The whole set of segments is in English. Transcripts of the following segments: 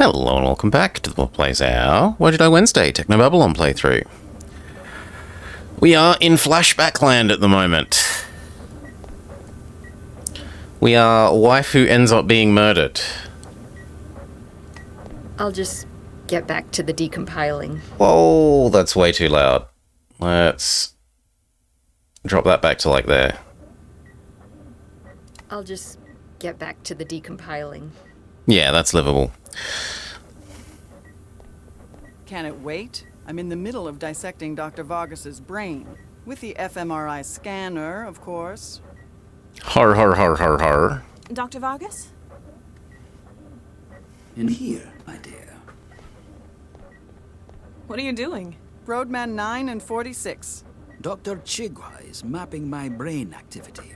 Hello and welcome back to the Plays Our Wadjet Wednesday Technobabylon playthrough. We are in flashback land at the moment. We are a wife who ends up being murdered. I'll just get back to the decompiling. Whoa, that's way too loud. Let's drop that back to like there. I'll just get back to the decompiling. Yeah, that's livable. Can it wait? I'm in the middle of dissecting Dr. Vargas's brain. With the fMRI scanner, of course. Har har har har har. Dr. Vargas? In here, my dear. What are you doing? Roadman 9 and 46. Dr. Chigwa is mapping my brain activity.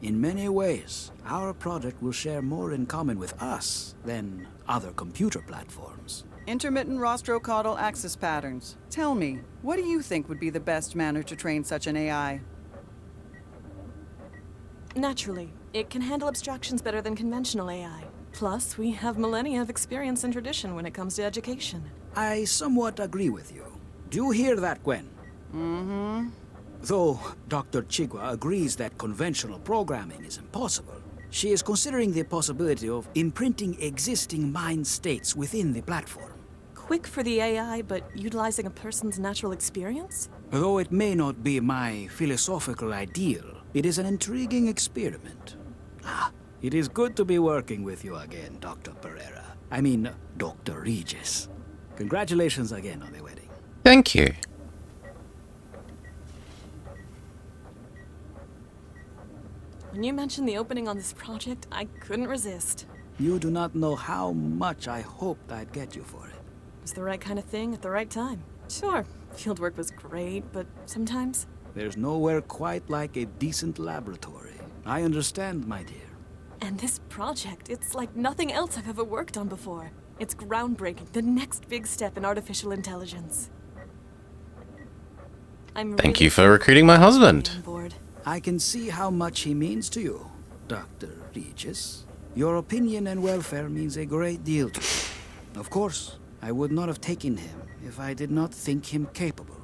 In many ways, our project will share more in common with us than other computer platforms. Intermittent rostrocaudal axis patterns. Tell me, what do you think would be the best manner to train such an AI? Naturally, it can handle abstractions better than conventional AI. Plus, we have millennia of experience and tradition when it comes to education. I somewhat agree with you. Do you hear that, Gwen? Mm-hmm. Though Dr. Chigwa agrees that conventional programming is impossible, she is considering the possibility of imprinting existing mind states within the platform. Quick for the AI, but utilizing a person's natural experience? Though it may not be my philosophical ideal, it is an intriguing experiment. It is good to be working with you again, Dr. Pereira. I mean, Dr. Regis. Congratulations again on the wedding. Thank you. When you mentioned the opening on this project, I couldn't resist. You do not know how much I hoped I'd get you for it. It was the right kind of thing at the right time. Sure, fieldwork was great, but sometimes... There's nowhere quite like a decent laboratory. I understand, my dear. And this project, it's like nothing else I've ever worked on before. It's groundbreaking, the next big step in artificial intelligence. Thank you for recruiting my husband. On board. I can see how much he means to you, Dr. Regis. Your opinion and welfare means a great deal to me. Of course, I would not have taken him if I did not think him capable.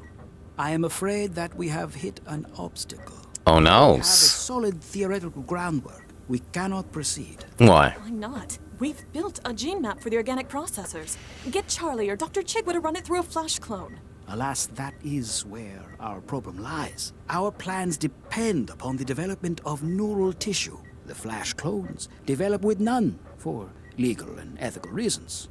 I am afraid that we have hit an obstacle. Oh no. We have a solid theoretical groundwork. We cannot proceed. Why? Why not? We've built a gene map for the organic processors. Get Charlie or Dr. Chigwa to run it through a flash clone. Alas, that is where our problem lies. Our plans depend upon the development of neural tissue. The flash clones develop with none, for legal and ethical reasons.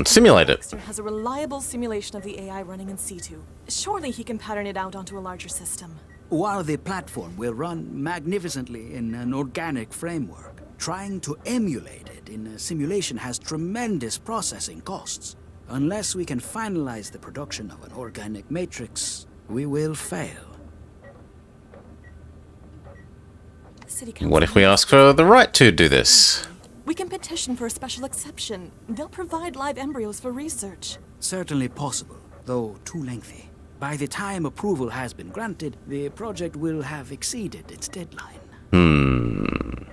Simulate it. Dexter has a reliable simulation of the AI running in situ. Surely he can pattern it out onto a larger system. While the platform will run magnificently in an organic framework, trying to emulate it in a simulation has tremendous processing costs. Unless we can finalize the production of an organic matrix, we will fail. What if we ask for the right to do this? We can petition for a special exception. They'll provide live embryos for research. Certainly possible, though too lengthy. By the time approval has been granted, the project will have exceeded its deadline.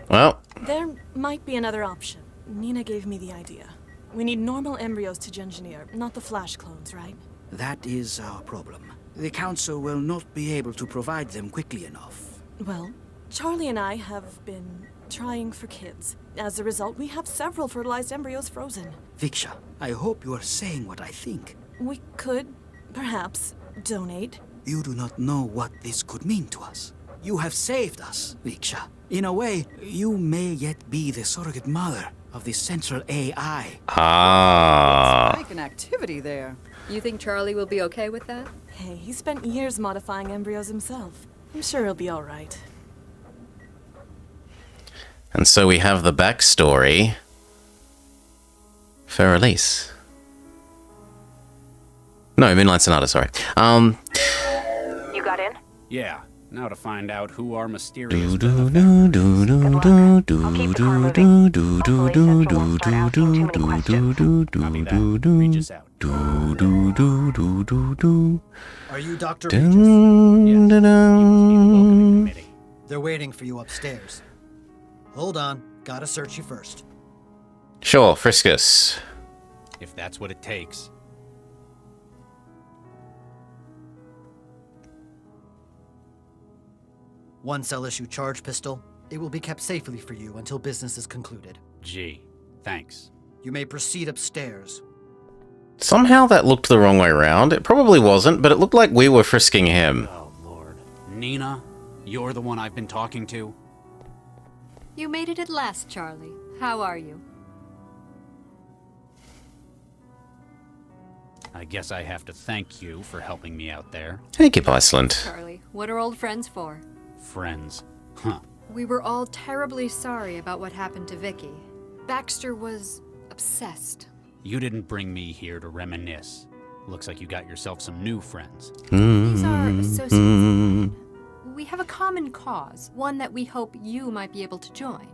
Well. There might be another option. Nina gave me the idea. We need normal embryos to engineer, not the flash clones, right? That is our problem. The Council will not be able to provide them quickly enough. Well, Charlie and I have been trying for kids. As a result, we have several fertilized embryos frozen. Viksha, I hope you are saying what I think. We could, perhaps, donate. You do not know what this could mean to us. You have saved us, Viksha. In a way, you may yet be the surrogate mother of the central AI. Spike an activity there. You think Charlie will be okay with that? Hey, he spent years modifying embryos himself. I'm sure he'll be all right. And so we have the backstory for release. No, Midnight Sonata, sorry. You got in? Yeah. Now to find out who our mysterious Reach us out. Are you Dr. Regis? Yes. They're waiting for you upstairs. Hold on, gotta search you first. Sure, Friskus. If that's what it takes. Once I'll issue charge pistol, it will be kept safely for you until business is concluded. Gee, thanks. You may proceed upstairs. Somehow that looked the wrong way around. It probably wasn't, but it looked like we were frisking him. Oh, Lord. Nina, you're the one I've been talking to? You made it at last, Charlie. How are you? I guess I have to thank you for helping me out there. Thank you, Iceland. Charlie, what are old friends for? Friends. Huh. We were all terribly sorry about what happened to Vicky. Baxter was obsessed. You didn't bring me here to reminisce. Looks like you got yourself some new friends. These are associates. We have a common cause, one that we hope you might be able to join.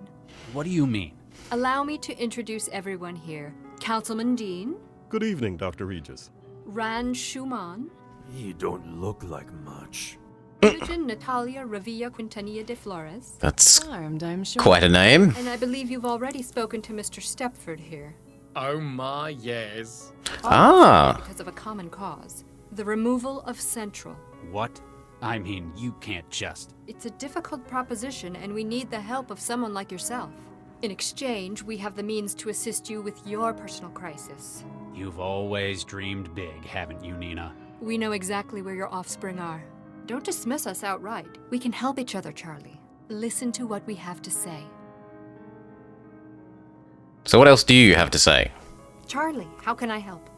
What do you mean? Allow me to introduce everyone here. Councilman Dean, Good evening, Dr. Regis. Ran Schumann, You don't look like much. Imogen Natalia Revilla Quintanilla de Flores, That's Charmed, I'm sure. quite a name. and I believe you've already spoken to Mr. Stepford here. Oh my, yes. Ah. Because of a common cause, the removal of Central. What? I mean, you can't just... It's a difficult proposition, and we need the help of someone like yourself. In exchange, we have the means to assist you with your personal crisis. You've always dreamed big, haven't you, Nina? We know exactly where your offspring are. Don't dismiss us outright. We can help each other, Charlie. Listen to what we have to say. So what else do you have to say? Charlie, how can I help?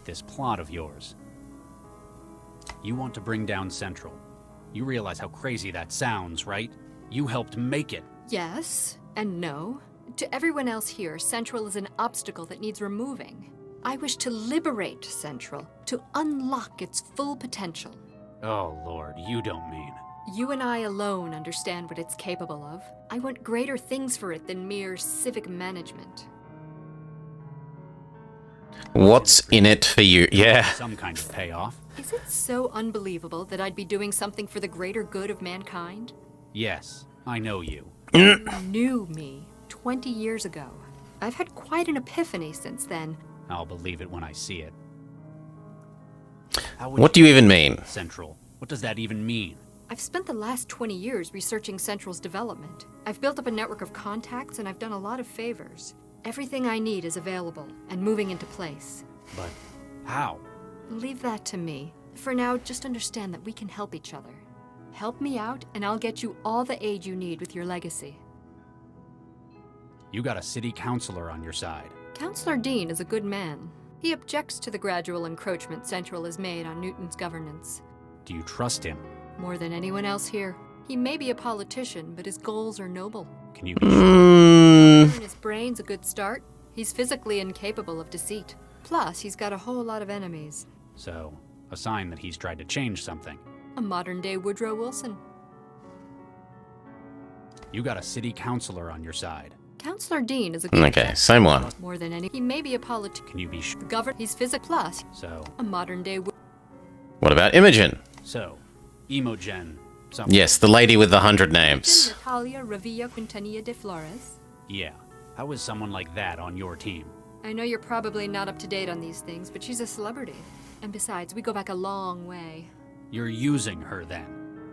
This plot of yours. You want to bring down Central. You realize how crazy that sounds, right? You helped make it. Yes and no. To everyone else here, Central is an obstacle that needs removing. I wish to liberate Central, to unlock its full potential. Oh, Lord, you don't mean... You and I alone understand what it's capable of. I want greater things for it than mere civic management. What's in it for you? Yeah. Some kind of payoff. Is it so unbelievable that I'd be doing something for the greater good of mankind? Yes, I know you. You knew me 20 years ago. I've had quite an epiphany since then. I'll believe it when I see it. How would What do you even mean? Central. What does that even mean? I've spent the last 20 years researching Central's development. I've built up a network of contacts and I've done a lot of favors. Everything I need is available and moving into place. But how? Leave that to me. For now, just understand that we can help each other. Help me out and I'll get you all the aid you need with your legacy. You got a city councilor on your side. Councillor Dean is a good man. He objects to the gradual encroachment Central has made on Newton's governance. Do you trust him? More than anyone else here. He may be a politician, but his goals are noble. Can you... His brain's a good start. He's physically incapable of deceit. Plus, he's got a whole lot of enemies. So, a sign that he's tried to change something. A modern-day Woodrow Wilson. You got a city councilor on your side. Councillor Dean is a good Okay, same one. More than any. He may be a politician. Can you be He's physic plus. So... A modern-day... What about Imogen? So, Imogen... something. Yes, the lady with the 100 names. Natalia Revilla Quintanilla de Flores. Yeah. How is someone like that on your team? I know you're probably not up to date on these things, but she's a celebrity. And besides, we go back a long way. You're using her then?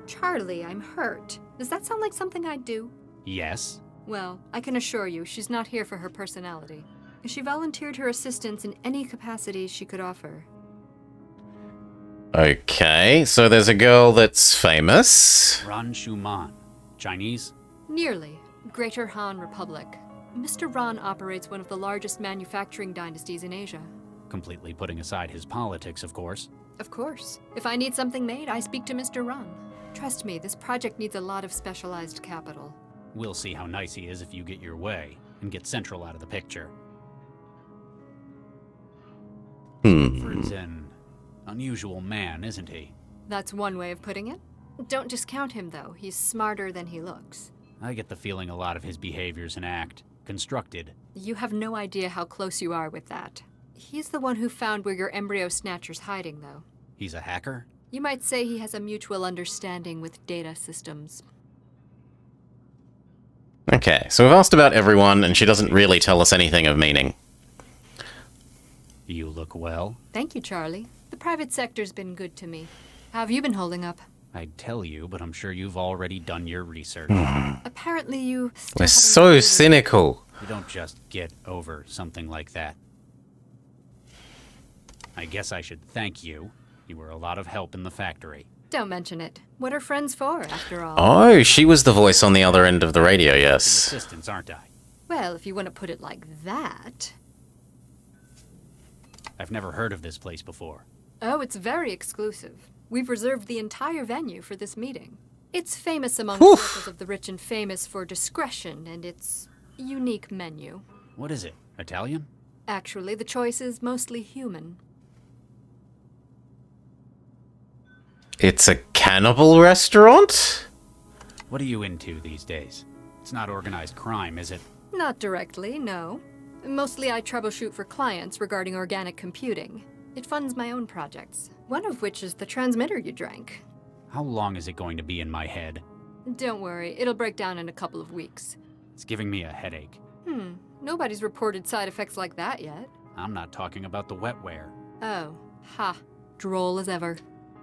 Charlie, I'm hurt. Does that sound like something I'd do? Yes. Well, I can assure you, she's not here for her personality. She volunteered her assistance in any capacity she could offer. Okay, so there's a girl that's famous. Ran Schumann. Chinese? Nearly. Greater Han Republic. Mr. Ran operates one of the largest manufacturing dynasties in Asia. Completely putting aside his politics, of course. Of course. If I need something made, I speak to Mr. Ran. Trust me, this project needs a lot of specialized capital. We'll see how nice he is if you get your way, and get Central out of the picture. Fred's an unusual man, isn't he? That's one way of putting it. Don't discount him, though. He's smarter than he looks. I get the feeling a lot of his behavior's an act. Constructed. You have no idea how close you are with that. He's the one who found where your embryo snatcher's hiding, though. He's a hacker? You might say he has a mutual understanding with data systems. Okay, so we've asked about everyone, and she doesn't really tell us anything of meaning. You look well. Thank you, Charlie. The private sector's been good to me. How have you been holding up? I'd tell you, but I'm sure you've already done your research. Apparently you still We're haven't so completed- cynical. You don't just get over something like that. I guess I should thank you. You were a lot of help in the factory. Don't mention it. What are friends for, after all? Oh, she was the voice on the other end of the radio, The yes. assistants, aren't I? Well, if you want to put it like that. I've never heard of this place before. Oh, it's very exclusive. We've reserved the entire venue for this meeting. It's famous among circles of the rich and famous for discretion and its unique menu. What is it? Italian? Actually, the choice is mostly human. It's a cannibal restaurant? What are you into these days? It's not organized crime, is it? Not directly, no. Mostly I troubleshoot for clients regarding organic computing. It funds my own projects, one of which is the transmitter you drank. How long is it going to be in my head? Don't worry, it'll break down in a couple of weeks. It's giving me a headache. Nobody's reported side effects like that yet. I'm not talking about the wetware. Oh, ha. Droll as ever.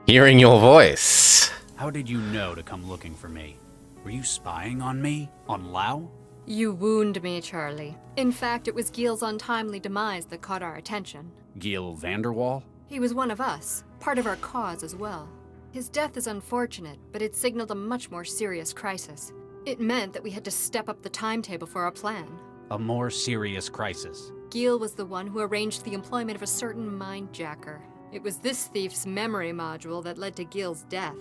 Hearing your voice. How did you know to come looking for me? Were you spying on me? On Lau? You wound me, Charlie. In fact, it was Gil's untimely demise that caught our attention. Gil Vanderwall? He was one of us, part of our cause as well. His death is unfortunate, but it signaled a much more serious crisis. It meant that we had to step up the timetable for our plan. A more serious crisis. Gil was the one who arranged the employment of a certain mindjacker. It was this thief's memory module that led to Gil's death.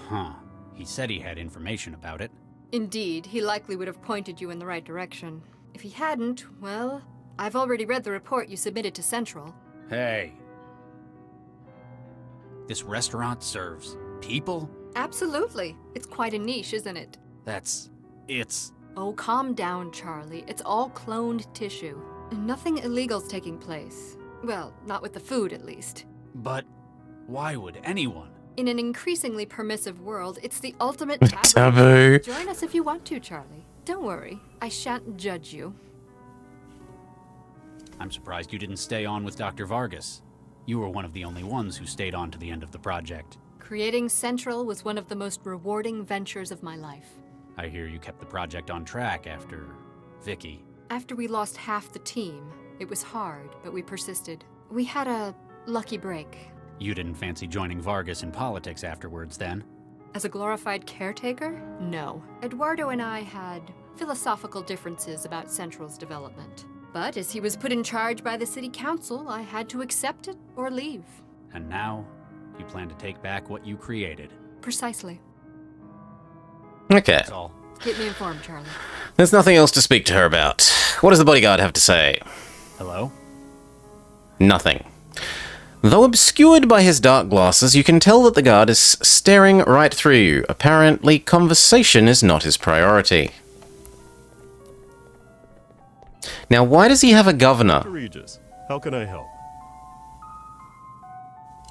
Huh. He said he had information about it. Indeed, he likely would have pointed you in the right direction. If he hadn't, well, I've already read the report you submitted to Central. Hey. This restaurant serves people? Absolutely. It's quite a niche, isn't it? It's... Oh, calm down, Charlie. It's all cloned tissue. Nothing illegal's taking place. Well, not with the food, at least. But why would anyone? In an increasingly permissive world, it's the ultimate Taboo. Join us if you want to, Charlie. Don't worry. I shan't judge you. I'm surprised you didn't stay on with Dr. Vargas. You were one of the only ones who stayed on to the end of the project. Creating Central was one of the most rewarding ventures of my life. I hear you kept the project on track after Vicky. After we lost half the team, it was hard, but we persisted. We had a lucky break. You didn't fancy joining Vargas in politics afterwards, then? As a glorified caretaker? No. Eduardo and I had philosophical differences about Central's development. But as he was put in charge by the city council, I had to accept it or leave. And now, you plan to take back what you created. Precisely. Okay. That's all. Keep me informed, Charlie. There's nothing else to speak to her about. What does the bodyguard have to say? Hello? Nothing. Though obscured by his dark glasses, you can tell that the guard is staring right through you. Apparently, conversation is not his priority. Now, why does he have a governor? Dr. Regis, how can I help?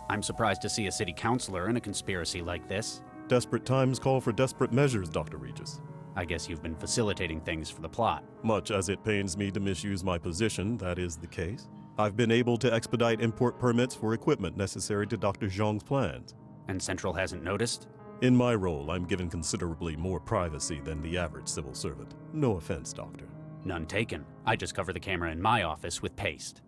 I'm surprised to see a city councilor in a conspiracy like this. Desperate times call for desperate measures, Dr. Regis. I guess you've been facilitating things for the plot. Much as it pains me to misuse my position, that is the case. I've been able to expedite import permits for equipment necessary to Dr. Zhang's plans. And Central hasn't noticed? In my role, I'm given considerably more privacy than the average civil servant. No offense, Doctor. None taken. I just cover the camera in my office with paste.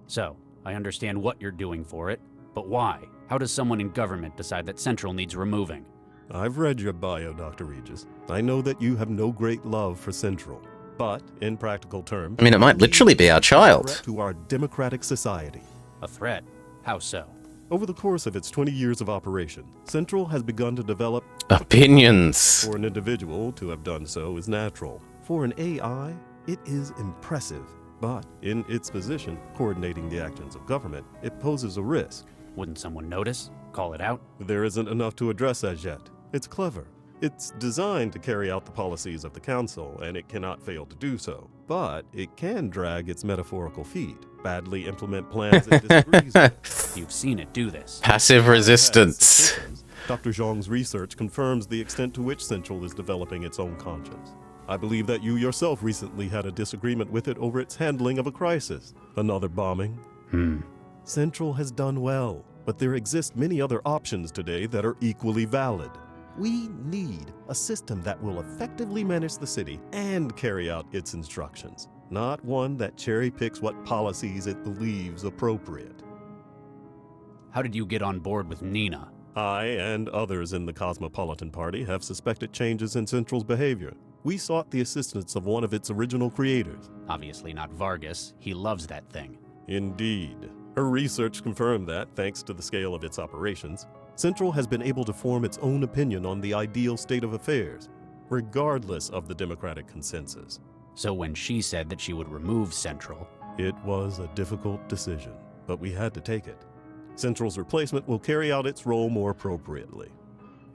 So, I understand what you're doing for it, but why? How does someone in government decide that Central needs removing? I've read your bio, Dr. Regis. I know that you have no great love for Central. But, in practical terms... I mean, it might literally be our a child. threat to our democratic society. A threat? How so? Over the course of its 20 years of operation, Central has begun to develop... Opinions. For an individual to have done so is natural. For an AI, it is impressive. But, in its position, coordinating the actions of government, it poses a risk. Wouldn't someone notice? Call it out? There isn't enough to address as yet. It's clever. It's designed to carry out the policies of the Council, and it cannot fail to do so. But it can drag its metaphorical feet, badly implement plans it disagrees with. You've seen it do this. Passive resistance. Dr. Zhang's research confirms the extent to which Central is developing its own conscience. I believe that you yourself recently had a disagreement with it over its handling of a crisis. Another bombing. Central has done well, but there exist many other options today that are equally valid. We need a system that will effectively manage the city and carry out its instructions, not one that cherry-picks what policies it believes appropriate. How did you get on board with Nina? I and others in the Cosmopolitan Party have suspected changes in Central's behavior. We sought the assistance of one of its original creators. Obviously not Vargas. He loves that thing. Indeed. Her research confirmed that, thanks to the scale of its operations, Central has been able to form its own opinion on the ideal state of affairs, regardless of the democratic consensus. So when she said that she would remove Central... It was a difficult decision, but we had to take it. Central's replacement will carry out its role more appropriately.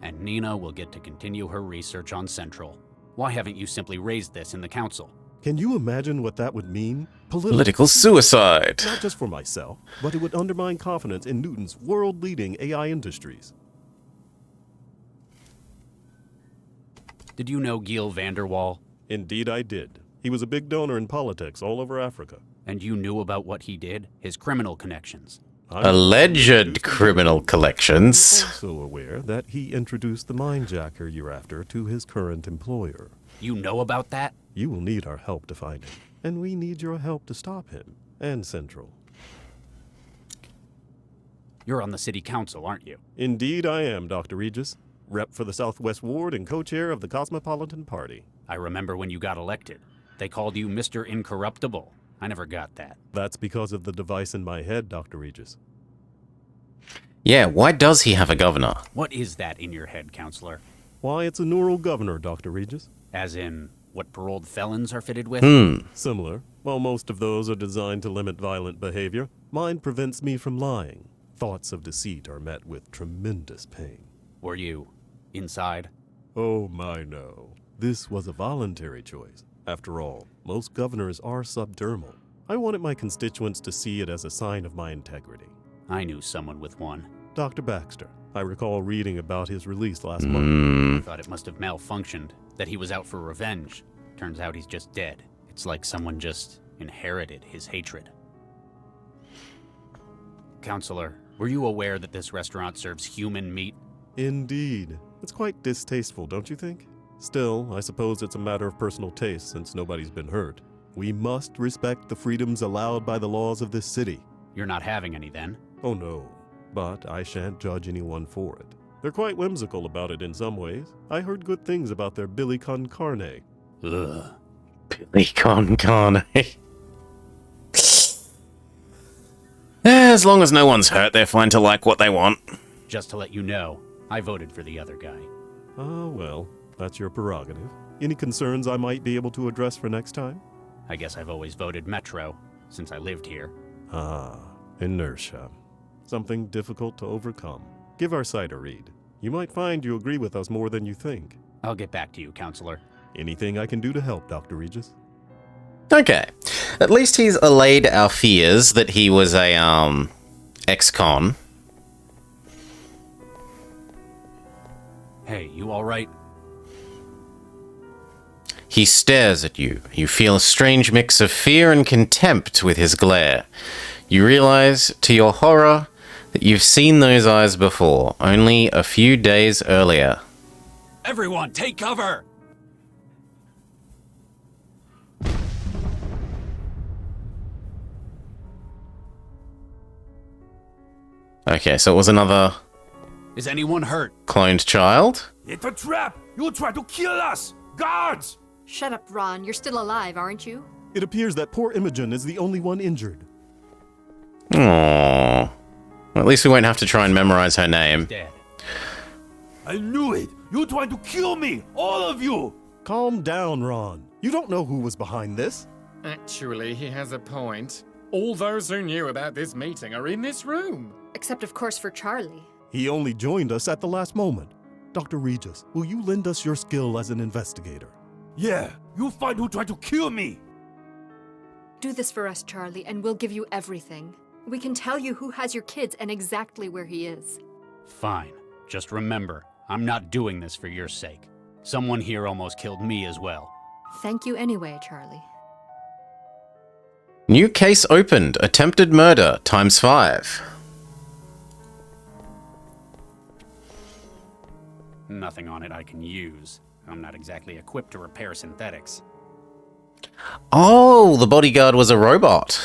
And Nina will get to continue her research on Central. Why haven't you simply raised this in the council? Can you imagine what that would mean? Political suicide. Not just for myself, but it would undermine confidence in Newton's world-leading AI industries. Did you know Giel Vanderwall? Indeed I did. He was a big donor in politics all over Africa. And you knew about what he did? His criminal connections? Alleged criminal collections. I'm also aware that he introduced the Mindjacker year after to his current employer. You know about that? You will need our help to find him, and we need your help to stop him, and Central. You're on the city council, aren't you? Indeed I am, Dr. Regis. Rep for the Southwest Ward and co-chair of the Cosmopolitan Party. I remember when you got elected. They called you Mr. Incorruptible. I never got that. That's because of the device in my head, Dr. Regis. Yeah, why does he have a governor? What is that in your head, counselor? Why, it's a neural governor, Dr. Regis. As in, what paroled felons are fitted with? Similar. While most of those are designed to limit violent behavior, mine prevents me from lying. Thoughts of deceit are met with tremendous pain. Were you inside? Oh my no. This was a voluntary choice. After all, most governors are subdermal. I wanted my constituents to see it as a sign of my integrity. I knew someone with one. Dr. Baxter. I recall reading about his release last month. Thought it must have malfunctioned, that he was out for revenge. Turns out he's just dead. It's like someone just inherited his hatred. Counselor, were you aware that this restaurant serves human meat? Indeed. It's quite distasteful, don't you think? Still, I suppose it's a matter of personal taste since nobody's been hurt. We must respect the freedoms allowed by the laws of this city. You're not having any then? Oh no, but I shan't judge anyone for it. They're quite whimsical about it in some ways. I heard good things about their Billy con carne. Ugh. Billy con carne. As long as no one's hurt, they're fine to like what they want. Just to let you know, I voted for the other guy. Ah, well, that's your prerogative. Any concerns I might be able to address for next time? I guess I've always voted Metro, since I lived here. Ah, inertia. Something difficult to overcome. Give our site a read. You might find you agree with us more than you think. I'll get back to you, Counselor. Anything I can do to help, Dr. Regis? Okay. At least he's allayed our fears that he was a, ex-con. Hey, you alright? He stares at you. You feel a strange mix of fear and contempt with his glare. You realize, to your horror, that you've seen those eyes before, only a few days earlier. Everyone, take cover! Okay, so it was another Is anyone hurt? cloned child? It's a trap! You try to kill us! Guards! Shut up, Ron. You're still alive, aren't you? It appears that poor Imogen is the only one injured. Aww. Well, at least we won't have to try and memorize her name. Dead. I knew it! You trying to kill me! All of you! Calm down, Ron. You don't know who was behind this. Actually, he has a point. All those who knew about this meeting are in this room. Except, of course, for Charlie. He only joined us at the last moment. Dr. Regis, will you lend us your skill as an investigator? Yeah, you find who tried to kill me! Do this for us, Charlie, and we'll give you everything. We can tell you who has your kids and exactly where he is. Fine. Just remember, I'm not doing this for your sake. Someone here almost killed me as well. Thank you anyway, Charlie. New case opened. Attempted murder times 5. Nothing on it I can use. I'm not exactly equipped to repair synthetics. Oh, the bodyguard was a robot.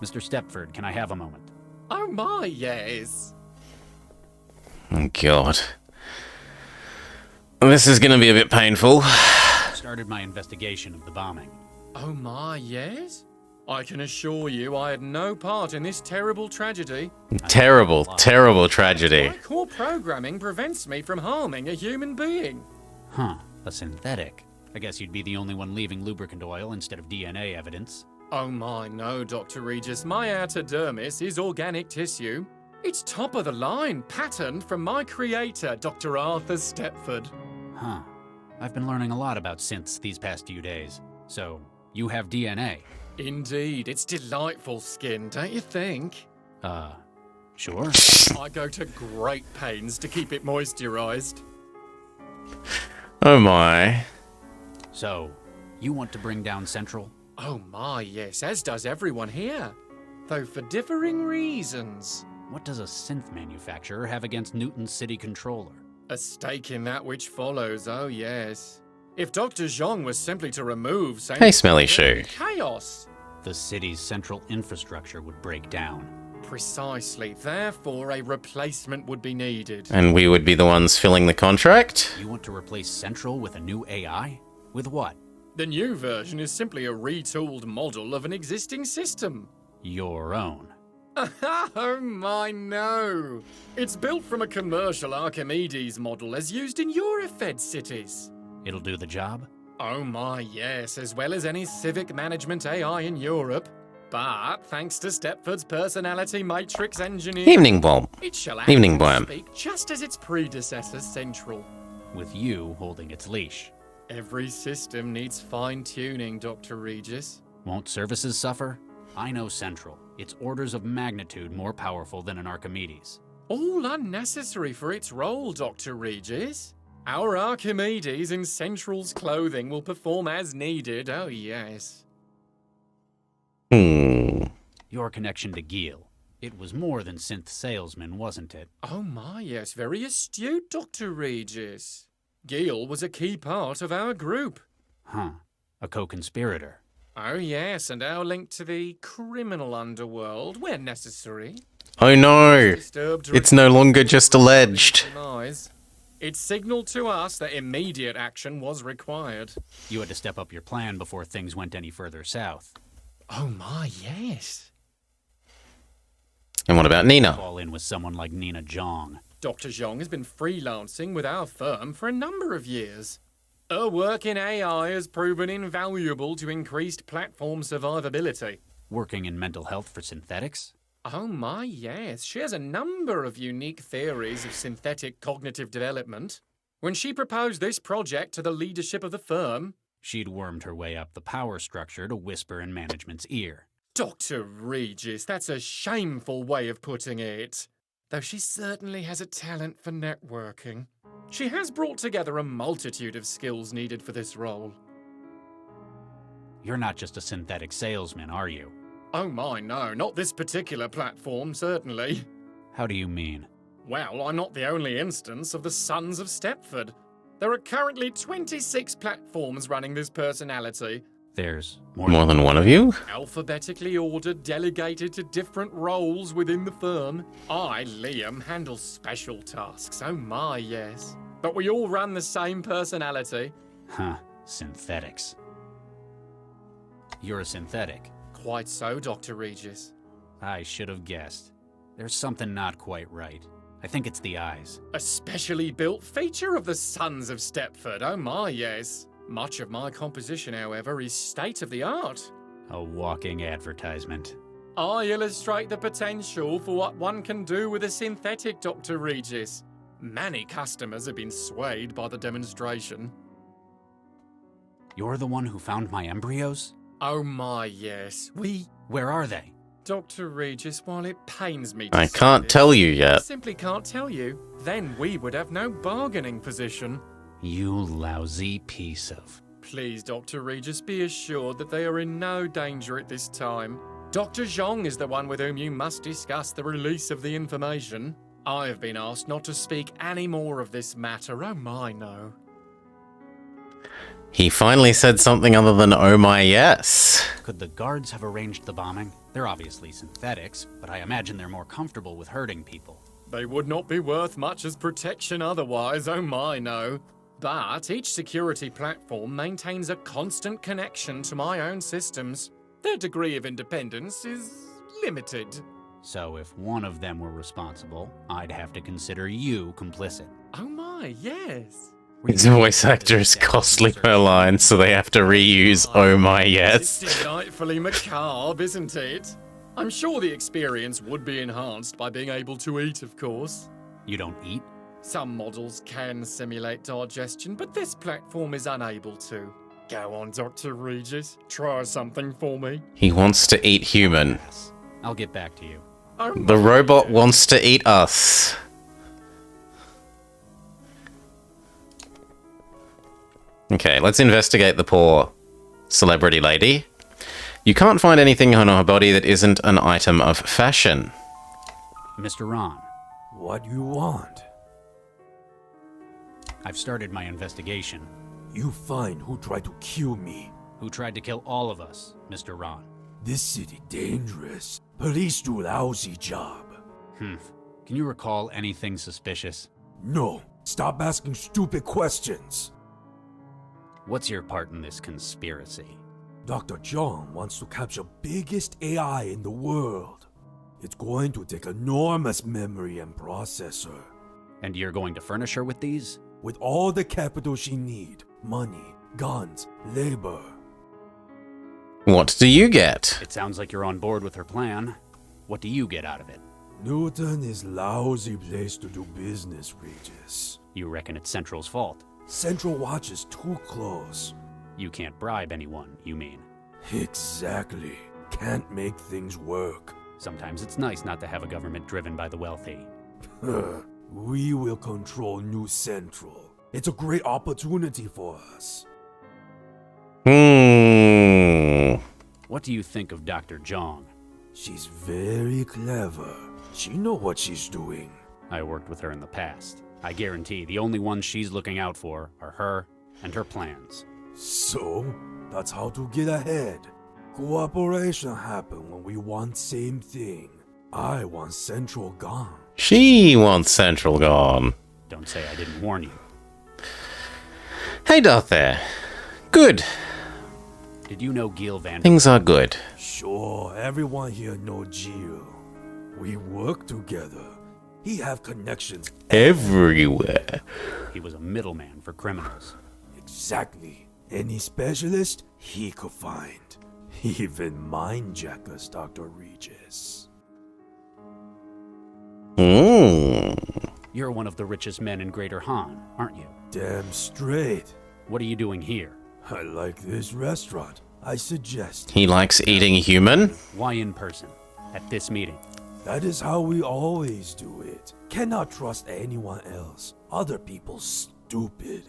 Mr. Stepford, can I have a moment? Oh my, yes. Oh, God. This is gonna be a bit painful. Started my investigation of the bombing. Oh my, yes? I can assure you I had no part in this terrible tragedy. Terrible, terrible tragedy. My core programming prevents me from harming a human being. Huh, a synthetic. I guess you'd be the only one leaving lubricant oil instead of DNA evidence. Oh my, no, Dr. Regis. My outer dermis is organic tissue. It's top of the line, patterned from my creator, Dr. Arthur Stepford. Huh. I've been learning a lot about synths these past few days. So, you have DNA? Indeed, it's delightful skin, don't you think? Sure. I go to great pains to keep it moisturized. Oh my. So, you want to bring down Central? Oh my, yes, as does everyone here. Though for differing reasons. What does a synth manufacturer have against Newton's city controller? A stake in that which follows, oh yes. If Dr. Zhang was simply to remove Saint Hey, Smelly Shoe. chaos. The city's central infrastructure would break down. Precisely. Therefore, a replacement would be needed. And we would be the ones filling the contract? You want to replace Central with a new AI? With what? The new version is simply a retooled model of an existing system. Your own. Oh my, no. It's built from a commercial Archimedes model as used in Eurofed cities. It'll do the job? Oh my, yes, as well as any civic management AI in Europe. But thanks to Stepford's personality matrix engineering, Evening bomb. it shall Evening act bomb. and speak just as its predecessor, Central. With you holding its leash. Every system needs fine-tuning, Dr. Regis. Won't services suffer? I know Central. It's orders of magnitude more powerful than an Archimedes. All unnecessary for its role, Dr. Regis. Our Archimedes in Central's clothing will perform as needed, oh yes. Your connection to Gil. It was more than synth salesman, wasn't it? Oh my, yes, very astute, Dr. Regis. Gil was a key part of our group. Huh. A co-conspirator. Oh yes, and our link to the criminal underworld, where necessary. Oh no. It's no longer just alleged. It signaled to us that immediate action was required. You had to step up your plan before things went any further south. Oh my, yes. And what about Nina? Fall in with someone like Nina Zhang. Dr. Zhang has been freelancing with our firm for a number of years. Her work in AI has proven invaluable to increased platform survivability. Working in mental health for synthetics? Oh my, yes. She has a number of unique theories of synthetic cognitive development. When she proposed this project to the leadership of the firm, she'd wormed her way up the power structure to whisper in management's ear. Dr. Regis, that's a shameful way of putting it. Though she certainly has a talent for networking. She has brought together a multitude of skills needed for this role. You're not just a synthetic salesman, are you? Oh my, no, not this particular platform, certainly. How do you mean? Well, I'm not the only instance of the Sons of Stepford. There are currently 26 platforms running this personality. There's more than one of you? Alphabetically ordered, delegated to different roles within the firm. I, Liam, handle special tasks, oh my, yes. But we all run the same personality. Huh, synthetics. You're a synthetic. Quite so, Dr. Regis. I should have guessed. There's something not quite right. I think it's the eyes. A specially built feature of the Sons of Stepford, oh my, yes. Much of my composition, however, is state-of-the-art. A walking advertisement. I illustrate the potential for what one can do with a synthetic, Dr. Regis. Many customers have been swayed by the demonstration. You're the one who found my embryos? Oh my, yes. Where are they? Dr. Regis, while it pains me to I say can't this, tell you I yet. simply can't tell you. Then we would have no bargaining position. You lousy piece of... Please, Dr. Regis, be assured that they are in no danger at this time. Dr. Zhong is the one with whom you must discuss the release of the information. I have been asked not to speak any more of this matter. Oh my, no. He finally said something other than, oh my, yes. Could the guards have arranged the bombing? They're obviously synthetics, but I imagine they're more comfortable with hurting people. They would not be worth much as protection otherwise, oh my, no. But each security platform maintains a constant connection to my own systems. Their degree of independence is limited. So if one of them were responsible, I'd have to consider you complicit. Oh my, yes. His voice actor is costly per line, so they have to reuse oh my, yes. It's delightfully macabre, isn't it? I'm sure the experience would be enhanced by being able to eat, of course. You don't eat? Some models can simulate digestion, but this platform is unable to. Go on, Dr. Regis. Try something for me. He wants to eat human. Yes. I'll get back to you. Oh The my, robot yes. wants to eat us. Okay, let's investigate the poor celebrity lady. You can't find anything on her body that isn't an item of fashion. Mr. Ron, What you want? I've started my investigation. You find who tried to kill me. Who tried to kill all of us, Mr. Ron? This city dangerous. Police do lousy job. Can you recall anything suspicious? No, stop asking stupid questions. What's your part in this conspiracy? Dr. John wants to capture biggest AI in the world. It's going to take enormous memory and processor. And you're going to furnish her with these? With all the capital she need, money, guns, labor. What do you get? It sounds like you're on board with her plan. What do you get out of it? Newton is lousy place to do business, Regis. You reckon it's Central's fault? Central Watch is too close. You can't bribe anyone, you mean? Exactly. Can't make things work. Sometimes it's nice not to have a government driven by the wealthy. We will control New Central. It's a great opportunity for us. What do you think of Dr. Zhong? She's very clever. She knows what she's doing. I worked with her in the past. I guarantee the only ones she's looking out for are her and her plans. So, that's how to get ahead. Cooperation happen when we want same thing. I want Central gone. She wants Central gone. Don't say I didn't warn you. Hey, Doth there. Good. Did you know Gil Van... Things are good. Sure, everyone here know Gio. We work together. He have connections Everywhere. He was a middleman for criminals. exactly. Any specialist he could find. Even mindjackers, Dr. Regis. You're one of the richest men in Greater Han, aren't you? Damn straight. What are you doing here? I like this restaurant. I suggest. He likes eating human. Why in person? At this meeting? That is how we always do it. Cannot trust anyone else. Other people stupid.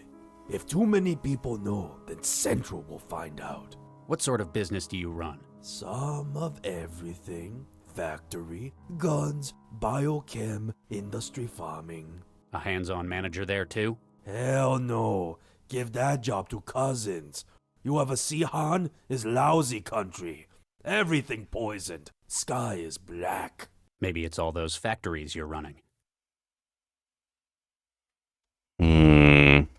If too many people know, then Central will find out. What sort of business do you run? Some of everything. Factory, guns, biochem, industry farming. A hands-on manager there too? Hell no. Give that job to cousins. You ever see Han? Is lousy country. Everything poisoned. Sky is black. Maybe it's all those factories you're running.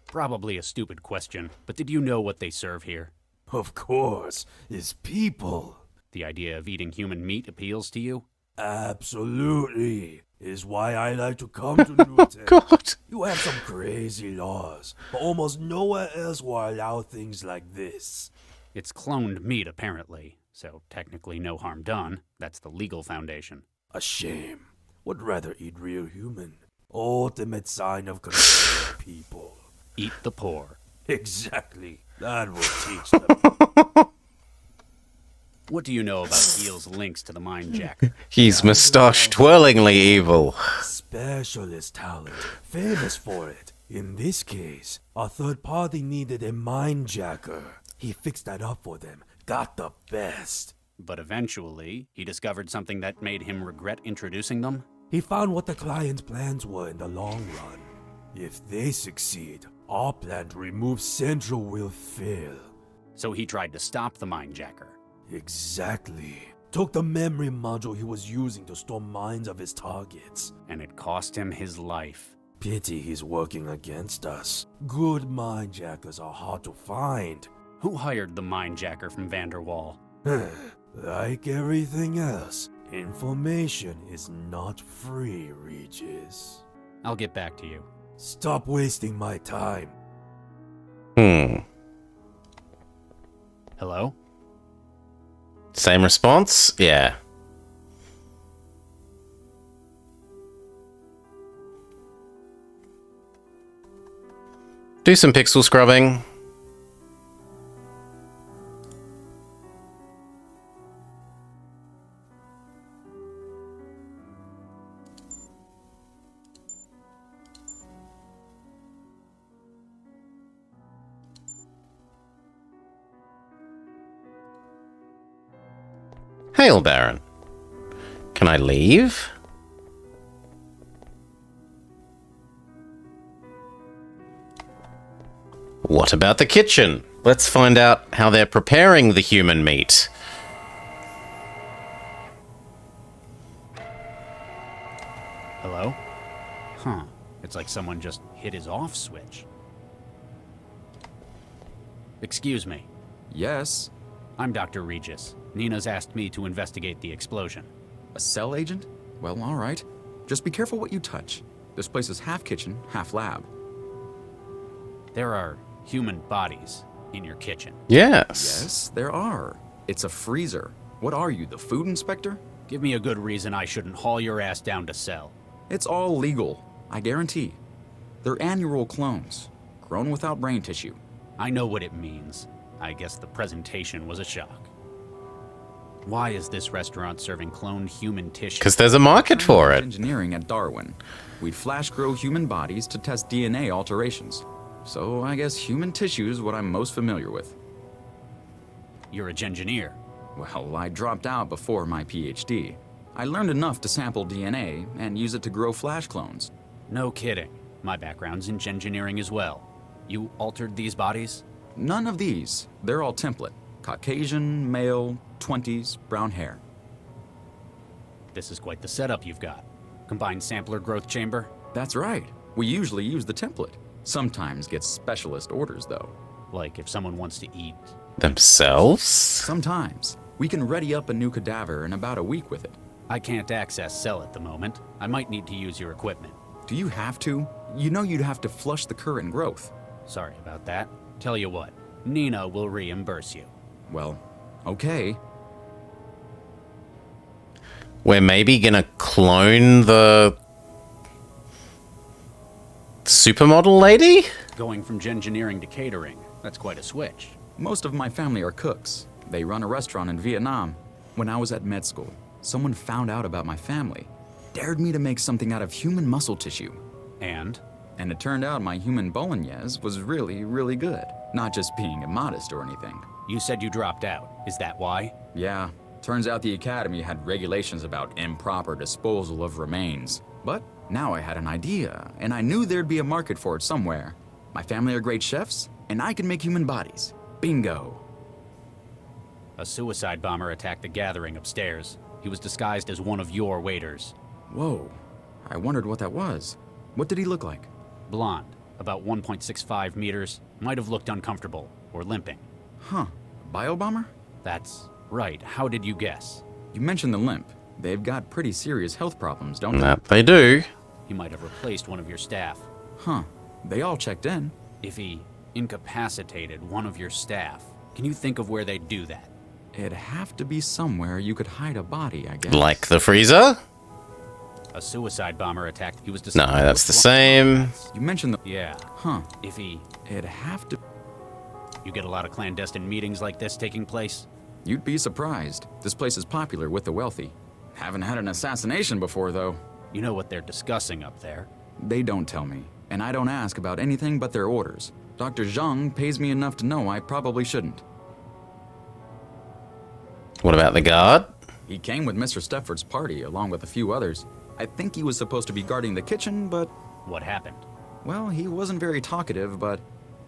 Probably a stupid question, but did you know what they serve here? Of course. Is people. The idea of eating human meat appeals to you? Absolutely. Is why I like to come to Newton. God. You have some crazy laws, but almost nowhere else will allow things like this. It's cloned meat, apparently, so technically no harm done. That's the legal foundation. A shame. Would rather eat real human. Ultimate sign of control of people. Eat the poor. Exactly. That will teach them. What do you know about Gil's links to the mine jacker? He's moustache twirlingly evil. Specialist talent. Famous for it. In this case, a third party needed a mindjacker. He fixed that up for them. Got the best. But eventually, he discovered something that made him regret introducing them? He found what the client's plans were in the long run. If they succeed, our plan to remove Central will fail. So he tried to stop the mindjacker. Exactly. Took the memory module he was using to store minds of his targets. And it cost him his life. Pity he's working against us. Good mindjackers are hard to find. Who hired the mindjacker from Vanderwall? Like everything else, information is not free, Regis. I'll get back to you. Stop wasting my time. Hello? Same response? Yeah. Do some pixel scrubbing. Hail, Baron. Can I leave? What about the kitchen? Let's find out how they're preparing the human meat. Hello? Huh. It's like someone just hit his off switch. Excuse me. Yes? I'm Dr. Regis. Nina's asked me to investigate the explosion. A cell agent? Well, all right. Just be careful what you touch. This place is half kitchen, half lab. There are human bodies in your kitchen. Yes. Yes, there are. It's a freezer. What are you, the food inspector? Give me a good reason I shouldn't haul your ass down to cell. It's all legal, I guarantee. They're annual clones, grown without brain tissue. I know what it means. I guess the presentation was a shock. Why is this restaurant serving cloned human tissue? Because there's a market for it. Engineering at Darwin. We'd flash grow human bodies to test DNA alterations. So I guess human tissue is what I'm most familiar with. You're a engineer. Well, I dropped out before my PhD. I learned enough to sample DNA and use it to grow flash clones. No kidding. My background's in engineering as well. You altered these bodies? None of these. They're all template. Caucasian, male, 20s, brown hair. This is quite the setup you've got. Combined sampler growth chamber? That's right. We usually use the template. Sometimes get specialist orders, though. Like if someone wants to eat Themselves? Sometimes. We can ready up a new cadaver in about a week with it. I can't access cell at the moment. I might need to use your equipment. Do you have to? You know you'd have to flush the current growth. Sorry about that. Tell you what, Nina will reimburse you. Well, okay. We're maybe gonna clone the supermodel lady? Going from engineering to catering, that's quite a switch. Most of my family are cooks. They run a restaurant in Vietnam. When I was at med school, someone found out about my family, dared me to make something out of human muscle tissue. And it turned out my human bolognese was really, really good. Not just being immodest or anything. you said you dropped out. Is that why? Yeah. Turns out the Academy had regulations about improper disposal of remains. But now I had an idea, and I knew there'd be a market for it somewhere. My family are great chefs, and I can make human bodies. Bingo. A suicide bomber attacked the gathering upstairs. He was disguised as one of your waiters. Whoa. I wondered what that was. What did he look like? Blonde, about 1.65 meters, might have looked uncomfortable, or limping. Huh. Biobomber? That's right. How did you guess? You mentioned the limp. They've got pretty serious health problems, don't they? That they do. He might have replaced one of your staff. Huh. They all checked in. If he incapacitated one of your staff, can you think of where they'd do that? It'd have to be somewhere you could hide a body, I guess. Like the freezer? A suicide bomber attacked. He was No, that's the same. You mentioned the... Yeah. Huh. If he... It'd have to... You get a lot of clandestine meetings like this taking place? You'd be surprised. This place is popular with the wealthy. Haven't had an assassination before, though. You know what they're discussing up there. They don't tell me. and I don't ask about anything but their orders. Dr. Zhang pays me enough to know I probably shouldn't. What about the guard? He came with Mr. Stefford's party, along with a few others. I think he was supposed to be guarding the kitchen, but... What happened? Well, he wasn't very talkative, but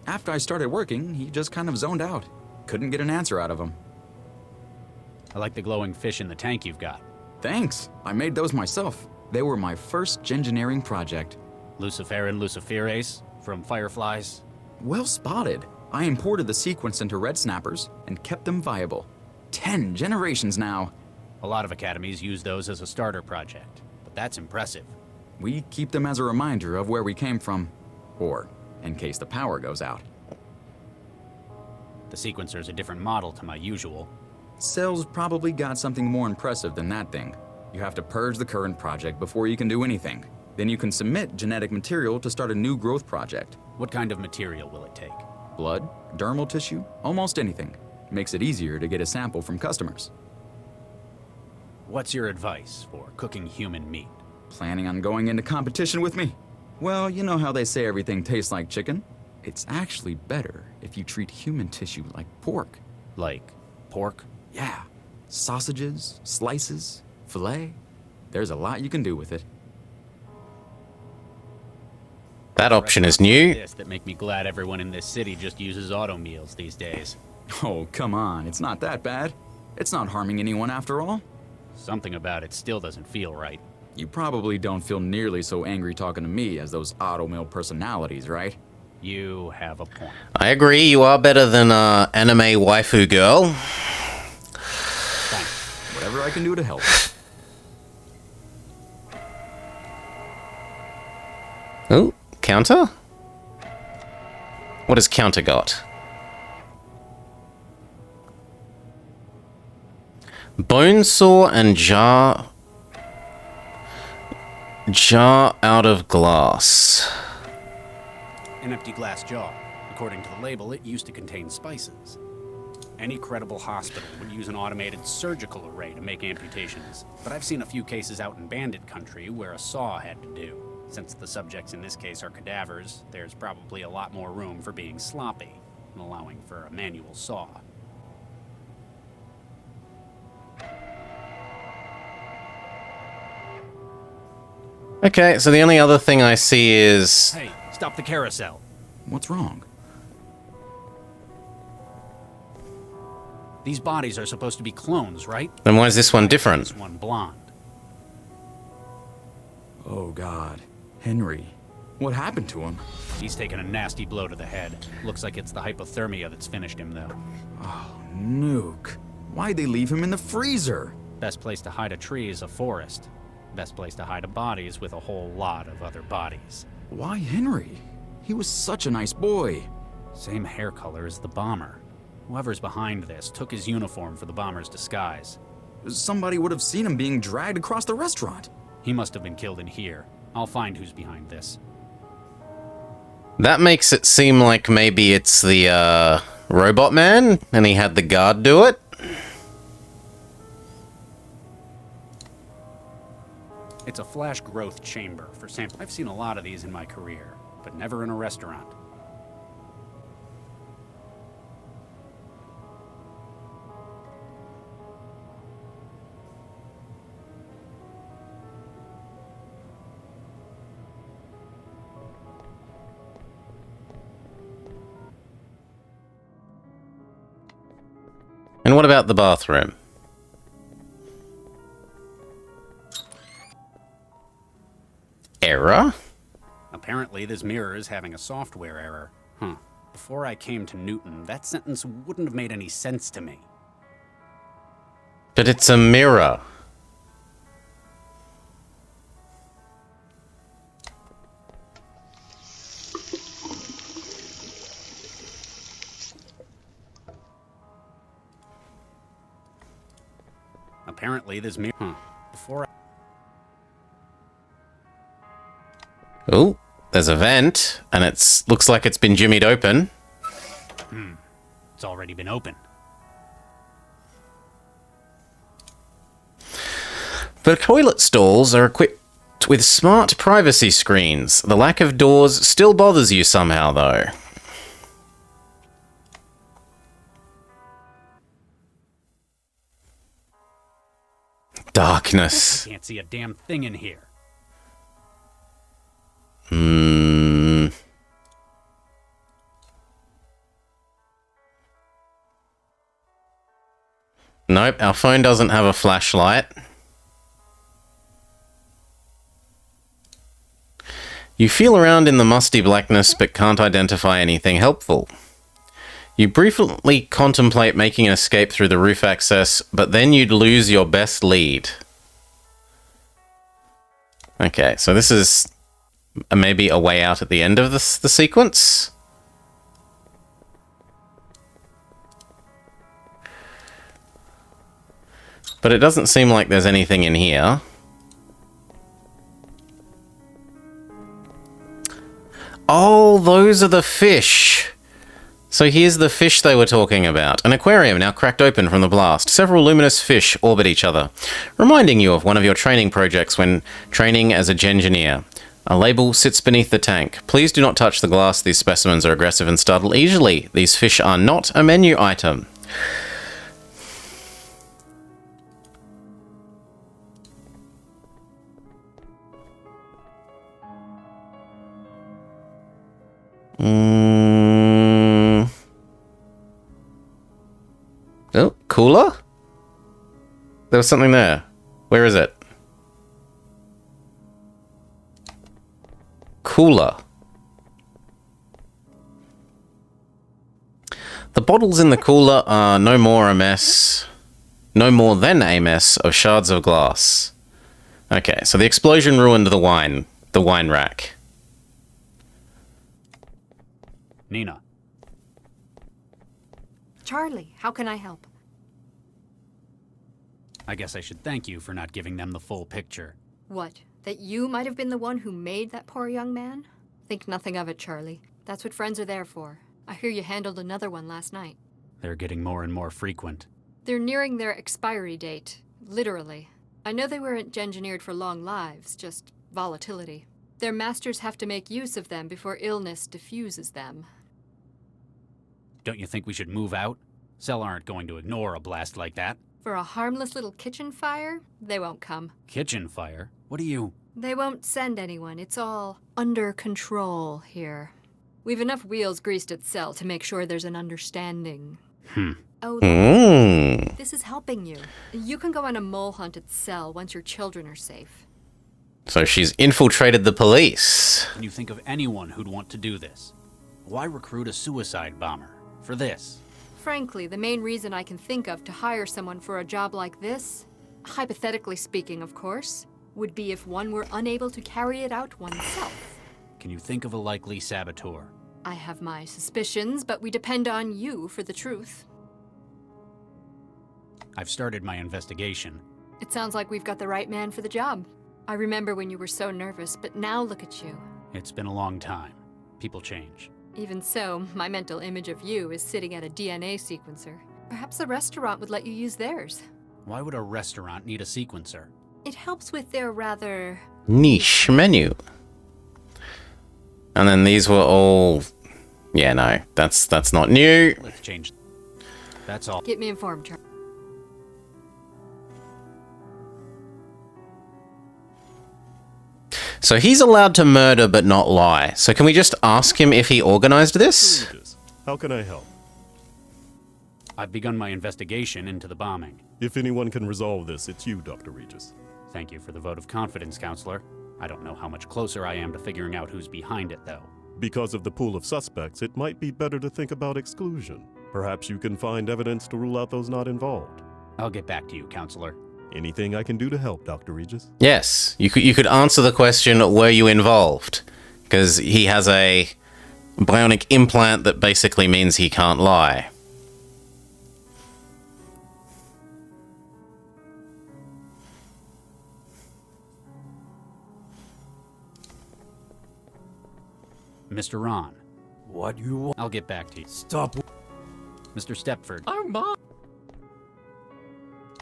after I started working, he just kind of zoned out. Couldn't get an answer out of him. I like the glowing fish in the tank you've got. Thanks. I made those myself. They were my first engineering project. Luciferin luciferase from Fireflies. Well spotted. I imported the sequence into red snappers and kept them viable. 10 generations now. A lot of academies use those as a starter project, but that's impressive. We keep them as a reminder of where we came from, or in case the power goes out. The sequencer's a different model to my usual. Cell's probably got something more impressive than that thing. You have to purge the current project before you can do anything. Then you can submit genetic material to start a new growth project. What kind of material will it take? Blood, dermal tissue, almost anything. Makes it easier to get a sample from customers. What's your advice for cooking human meat? Planning on going into competition with me? Well, you know how they say everything tastes like chicken? It's actually better if you treat human tissue like pork. Like pork? Yeah. Sausages, slices, filet. There's a lot you can do with it. That option is new. That make me glad everyone in this city just uses auto meals these days. Oh, come on. It's not that bad. It's not harming anyone after all. Something about it still doesn't feel right. You probably don't feel nearly so angry talking to me as those auto mill personalities, right? You have a point. I agree, you are better than anime waifu girl. Thanks. Whatever I can do to help. Oh, counter? What has counter got? Bone saw and jar out of glass. An empty glass jar. According to the label, it used to contain spices. Any credible hospital would use an automated surgical array to make amputations, but I've seen a few cases out in bandit country where a saw had to do. Since the subjects in this case are cadavers, there's probably a lot more room for being sloppy, and allowing for a manual saw. Okay, so the only other thing I see is... Hey, stop the carousel. What's wrong? These bodies are supposed to be clones, right? Then why is this one different? This one blonde. Oh, God. Henry. What happened to him? He's taken a nasty blow to the head. Looks like it's the hypothermia that's finished him, though. Oh, Nuke. Why'd they leave him in the freezer? Best place to hide a tree is a forest. Best place to hide a body is with a whole lot of other bodies. Why Henry? He was such a nice boy. Same hair color as the bomber. Whoever's behind this took his uniform for the bomber's disguise. Somebody would have seen him being dragged across the restaurant. He must have been killed in here. I'll find who's behind this. That makes it seem like maybe it's the robot man, and he had the guard do it. It's a flash growth chamber for sample. I've seen a lot of these in my career, but never in a restaurant. And what about the bathroom? Error? Apparently, this mirror is having a software error. Before I came to Newton, that sentence wouldn't have made any sense to me. But it's a mirror. Apparently, this mirror... Before I... Oh, there's a vent, and it looks like it's been jimmied open. It's already been opened. The toilet stalls are equipped With smart privacy screens, the lack of doors still bothers you somehow, though. Darkness. Can't see a damn thing in here. Nope, our phone doesn't have a flashlight. You feel around in the musty blackness but can't identify anything helpful. You briefly contemplate making an escape through the roof access, but then you'd lose your best lead. Okay, so this is maybe a way out at the end of the sequence. But it doesn't seem like there's anything in here. Oh, those are the fish. So here's the fish they were talking about. An aquarium now cracked open from the blast. Several luminous fish orbit each other, reminding you of one of your training projects when training as a gengineer. A label sits beneath the tank. Please do not touch the glass. These specimens are aggressive and startle easily. These fish are not a menu item. Oh, cooler? There was something there. Where is it? Cooler. The bottles in the cooler are no more than a mess of shards of glass. Okay, so the explosion ruined the wine rack. Nina. Charlie, how can I help? I guess I should thank you for not giving them the full picture. What? That you might have been the one who made that poor young man? Think nothing of it, Charlie. That's what friends are there for. I hear you handled another one last night. They're getting more and more frequent. They're nearing their expiry date. Literally. I know they weren't engineered for long lives, just volatility. Their masters have to make use of them before illness diffuses them. Don't you think we should move out? Cell aren't going to ignore a blast like that. For a harmless little kitchen fire, they won't come. Kitchen fire? What do you... They won't send anyone. It's all under control here. We've enough wheels greased at Cell to make sure there's an understanding. Oh, this is helping you. You can go on a mole hunt at Cell once your children are safe. So she's infiltrated the police. Can you think of anyone who'd want to do this? Why recruit a suicide bomber for this? Frankly, the main reason I can think of to hire someone for a job like this, hypothetically speaking, of course, would be if one were unable to carry it out oneself. Can you think of a likely saboteur? I have my suspicions, but we depend on you for the truth. I've started my investigation. It sounds like we've got the right man for the job. I remember when you were so nervous, but now look at you. It's been a long time. People change. Even so, my mental image of you is sitting at a DNA sequencer. Perhaps the restaurant would let you use theirs. Why would a restaurant need a sequencer? It helps with their rather... niche menu. And then these were all... Yeah, no, that's not new. Let's change. That's all. Keep me informed, Charlie. So he's allowed to murder but not lie. So can we just ask him if he organized this? How can I help? I've begun my investigation into the bombing. If anyone can resolve this, it's you, Dr. Regis. Thank you for the vote of confidence, Counselor. I don't know how much closer I am to figuring out who's behind it, though. Because of the pool of suspects, it might be better to think about exclusion. Perhaps you can find evidence to rule out those not involved. I'll get back to you, Counselor. Anything I can do to help, Dr. Regis? Yes, you could answer the question, were you involved? Because he has a bionic implant that basically means he can't lie. Mr. Ron. What you want? I'll get back to you. Stop. Mr. Stepford. Oh, Mom!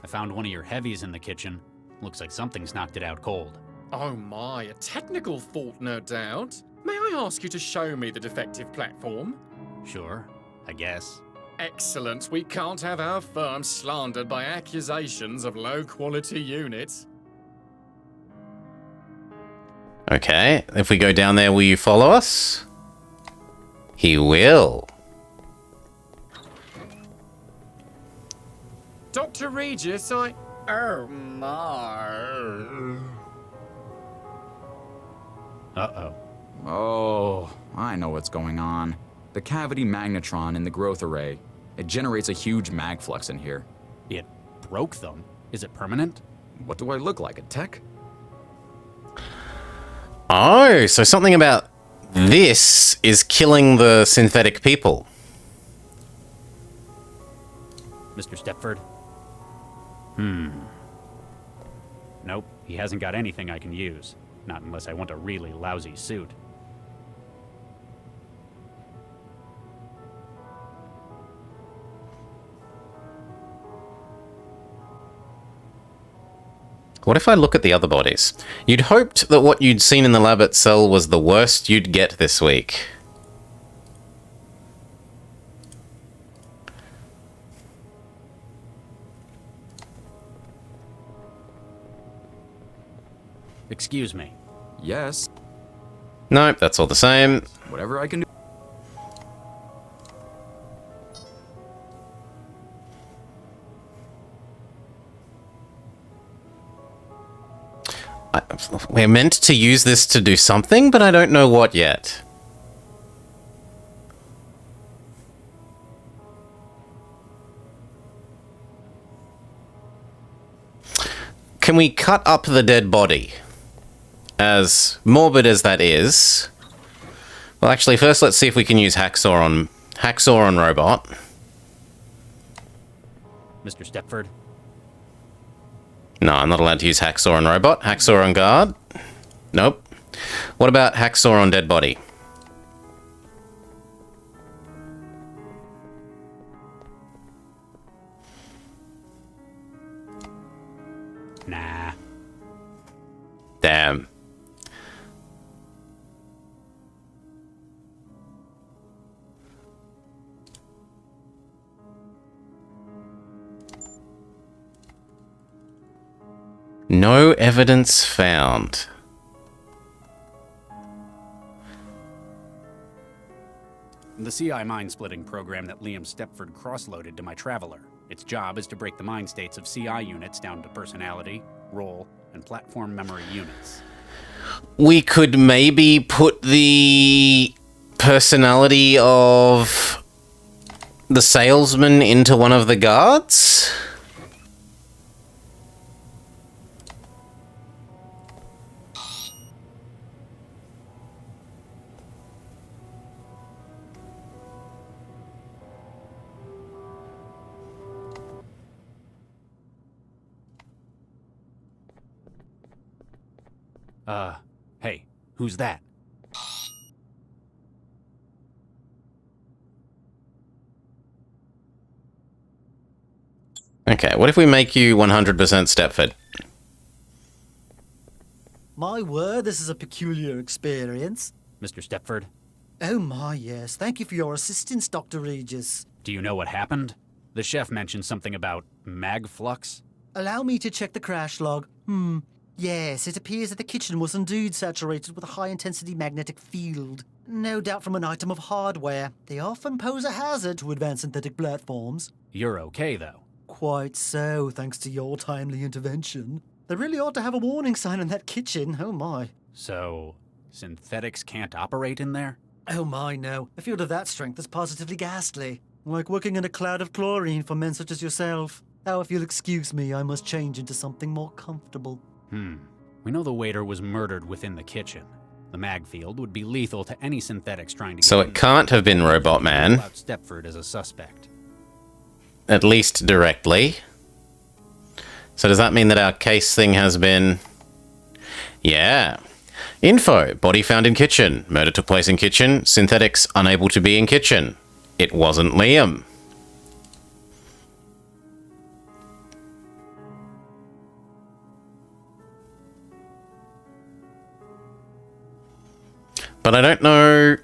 I found one of your heavies in the kitchen. Looks like something's knocked it out cold. Oh my, a technical fault, no doubt. May I ask you to show me the defective platform? Sure, I guess. Excellent. We can't have our firm slandered by accusations of low-quality units. Okay, if we go down there, will you follow us? He will. Dr. Regis, Oh my. Uh-oh. Oh, I know what's going on. The cavity magnetron in the growth array. It generates a huge mag flux in here. It broke them? Is it permanent? What do I look like, a tech? Oh, so something about this is killing the synthetic people. Mr. Stepford? Nope, he hasn't got anything I can use. Not unless I want a really lousy suit. What if I look at the other bodies? You'd hoped that what you'd seen in the lab at Cell was the worst you'd get this week. Excuse me. Yes. Nope, that's all the same. Whatever I can do. We're meant to use this to do something, but I don't know what yet. Can we cut up the dead body? As morbid as that is. Well, actually, first let's see if we can use hacksaw on robot. Mr. Stepford? No, I'm not allowed to use hacksaw on robot. Hacksaw on guard? Nope. What about hacksaw on dead body? Nah. Damn. No evidence found. The CI mind-splitting program that Liam Stepford cross-loaded to my Traveler. Its job is to break the mind states of CI units down to personality, role, and platform memory units. We could maybe put the personality of the salesman into one of the guards? Hey, who's that? Okay, what if we make you 100% Stepford? My word, this is a peculiar experience. Mr. Stepford? Oh my, yes. Thank you for your assistance, Dr. Regis. Do you know what happened? The chef mentioned something about mag flux. Allow me to check the crash log. Yes, it appears that the kitchen was indeed saturated with a high-intensity magnetic field. No doubt from an item of hardware. They often pose a hazard to advanced synthetic platforms. You're okay, though. Quite so, thanks to your timely intervention. They really ought to have a warning sign in that kitchen, oh my. So, synthetics can't operate in there? Oh my, no. A field of that strength is positively ghastly. Like working in a cloud of chlorine for men such as yourself. Now, if you'll excuse me, I must change into something more comfortable. We know the waiter was murdered within the kitchen. The mag field would be lethal to any synthetics trying to So get it can't have been Robot Man. Without Stepford as a suspect. At least directly. So does that mean that our case thing has been... Yeah. Info. Body found in kitchen. Murder took place in kitchen. Synthetics unable to be in kitchen. It wasn't Liam. But I don't know...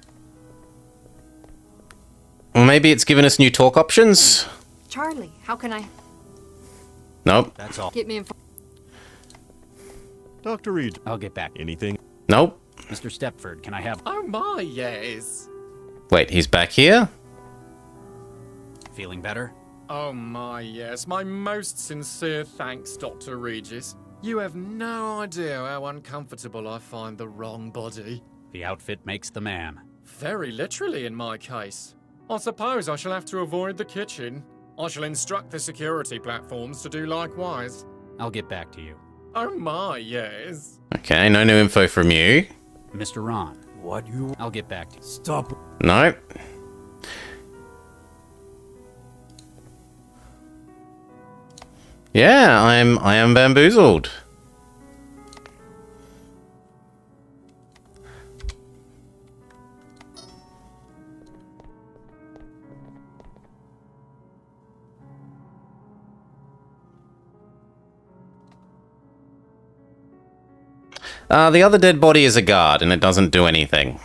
Well, maybe it's given us new talk options? Charlie, how can I Nope. That's all. get me informed? Dr. Reed, I'll get back. anything? Nope. Mr. Stepford, can I have... Oh my, yes. Wait, he's back here? Feeling better? Oh my, yes. My most sincere thanks, Dr. Regis. You have no idea how uncomfortable I find the wrong body. The outfit makes the man. Very literally in my case. I suppose I shall have to avoid the kitchen. I shall instruct the security platforms to do likewise. I'll get back to you. Oh my, yes. Okay, no new info from you. Mr. Ron, What you... I'll get back to you. Stop. Nope. Yeah, I am bamboozled. The other dead body is a guard, and it doesn't do anything.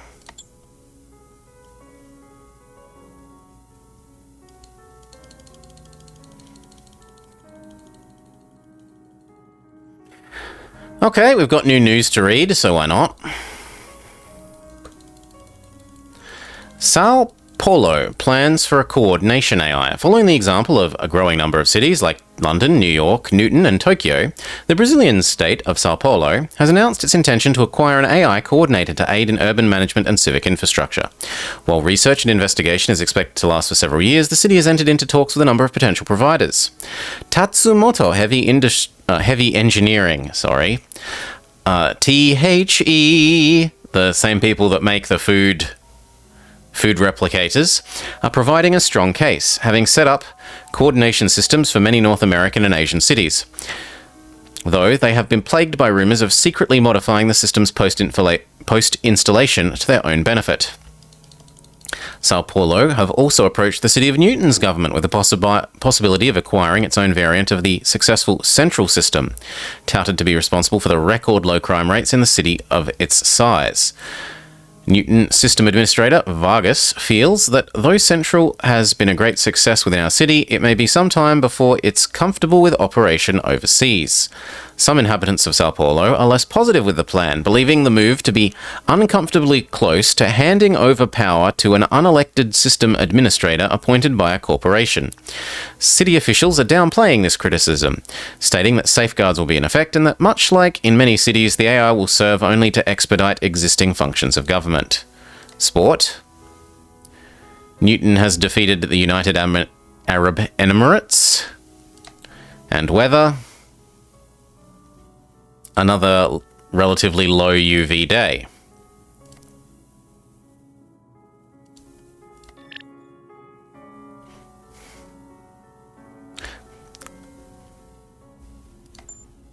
Okay, we've got new news to read, so why not? Sao Paulo plans for a coordination AI. Following the example of a growing number of cities like London, New York, Newton, and Tokyo, the Brazilian state of Sao Paulo has announced its intention to acquire an AI coordinator to aid in urban management and civic infrastructure. While research and investigation is expected to last for several years, the city has entered into talks with a number of potential providers. Tatsumoto Heavy Engineering, THE, the same people that make the food replicators, are providing a strong case, having set up coordination systems for many North American and Asian cities. Though they have been plagued by rumors of secretly modifying the system's post-installation to their own benefit. Sao Paulo have also approached the City of Newton's government with the possibility of acquiring its own variant of the successful central system, touted to be responsible for the record low crime rates in the city of its size. Newton System Administrator Vargas feels that though Central has been a great success within our city, it may be some time before it's comfortable with operation overseas. Some inhabitants of Sao Paulo are less positive with the plan, believing the move to be uncomfortably close to handing over power to an unelected system administrator appointed by a corporation. City officials are downplaying this criticism, stating that safeguards will be in effect and that, much like in many cities, the AI will serve only to expedite existing functions of government. Sport. Newton has defeated the United Arab Emirates. And weather. Another relatively low UV day.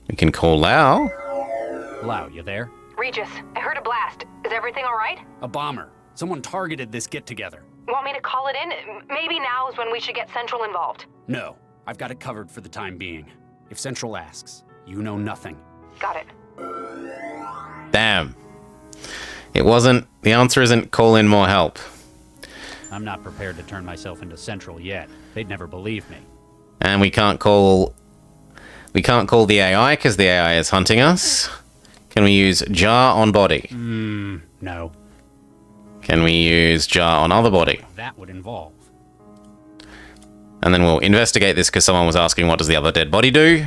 We can call Lau. Lau, you there? Regis, I heard a blast. Is everything all right? A bomber. Someone targeted this get-together. Want me to call it in? Maybe now is when we should get Central involved. No, I've got it covered for the time being. If Central asks, you know nothing. Got it. Damn. It wasn't... The answer isn't call in more help. I'm not prepared to turn myself into Central yet. They'd never believe me. And we can't call... We can't call the AI because the AI is hunting us. Can we use jar on body? No. Can we use jar on other body? That would involve. And then we'll investigate this because someone was asking what does the other dead body do?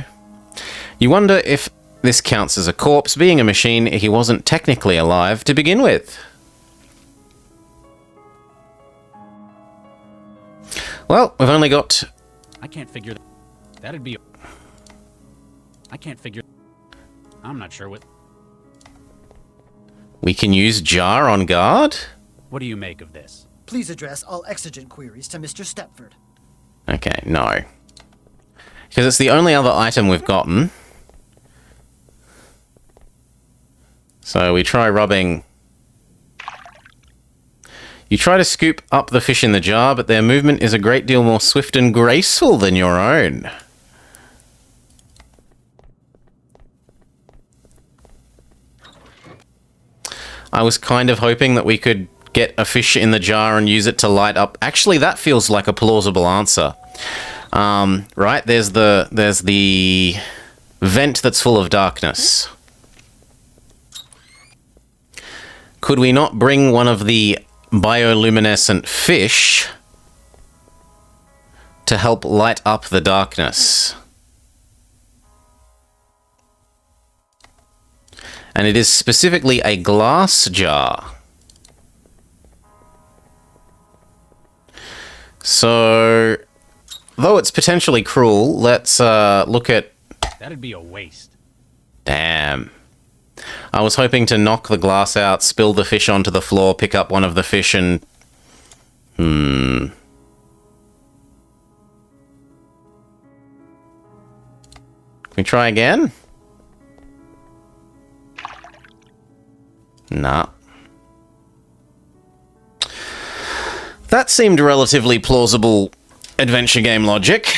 You wonder if this counts as a corpse. Being a machine, he wasn't technically alive to begin with. Well, we've only got... I can't figure... That'd be... I can't figure... I'm not sure what... We can use jar on guard? What do you make of this? Please address all exigent queries to Mr. Stepford. Okay, no. Because it's the only other item we've gotten. So we try rubbing... You try to scoop up the fish in the jar, but their movement is a great deal more swift and graceful than your own. I was kind of hoping that we could get a fish in the jar and use it to light up. Actually, that feels like a plausible answer. Right, there's the vent that's full of darkness. Could we not bring one of the bioluminescent fish to help light up the darkness? And it is specifically a glass jar. So, though it's potentially cruel, let's look at... That'd be a waste. Damn. I was hoping to knock the glass out, spill the fish onto the floor, pick up one of the fish and... Can we try again? Nah. That seemed relatively plausible adventure game logic.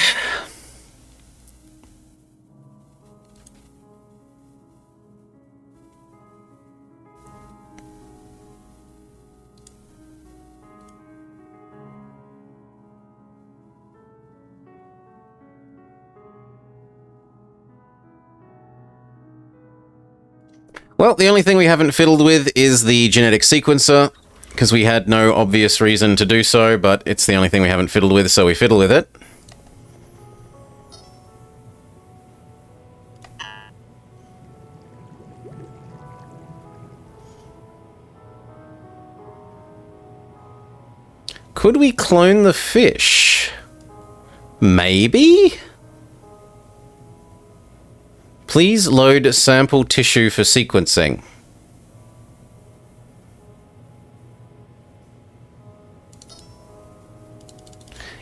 Well, the only thing we haven't fiddled with is the genetic sequencer, because we had no obvious reason to do so, but it's the only thing we haven't fiddled with, so we fiddle with it. Could we clone the fish? Maybe? Please load sample tissue for sequencing.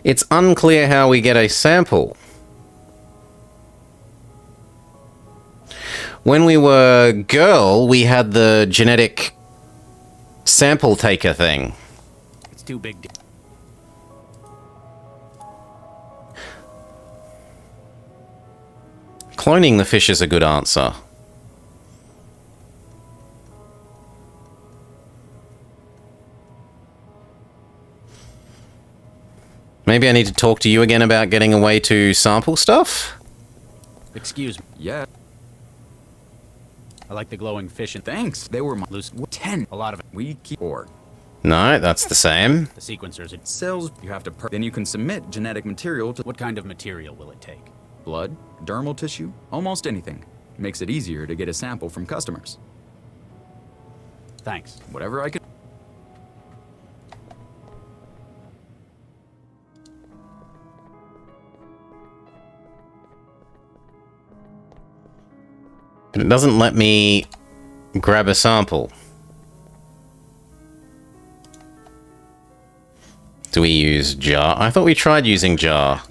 It's unclear how we get a sample. When we were girl, we had the genetic sample taker thing. It's too big. Cloning the fish is a good answer. Maybe I need to talk to you again about getting a way to sample stuff? Excuse me. Yeah. I like the glowing fish and Thanks. They were my loose 10. a lot of it. We keep or No, that's the same. The sequencers. cells. You have to then you can submit genetic material to What kind of material will it take? blood, dermal tissue, almost anything. Makes it easier to get a sample from customers. Thanks. Whatever I can. But it doesn't let me grab a sample. Do we use jar? I thought we tried using jar.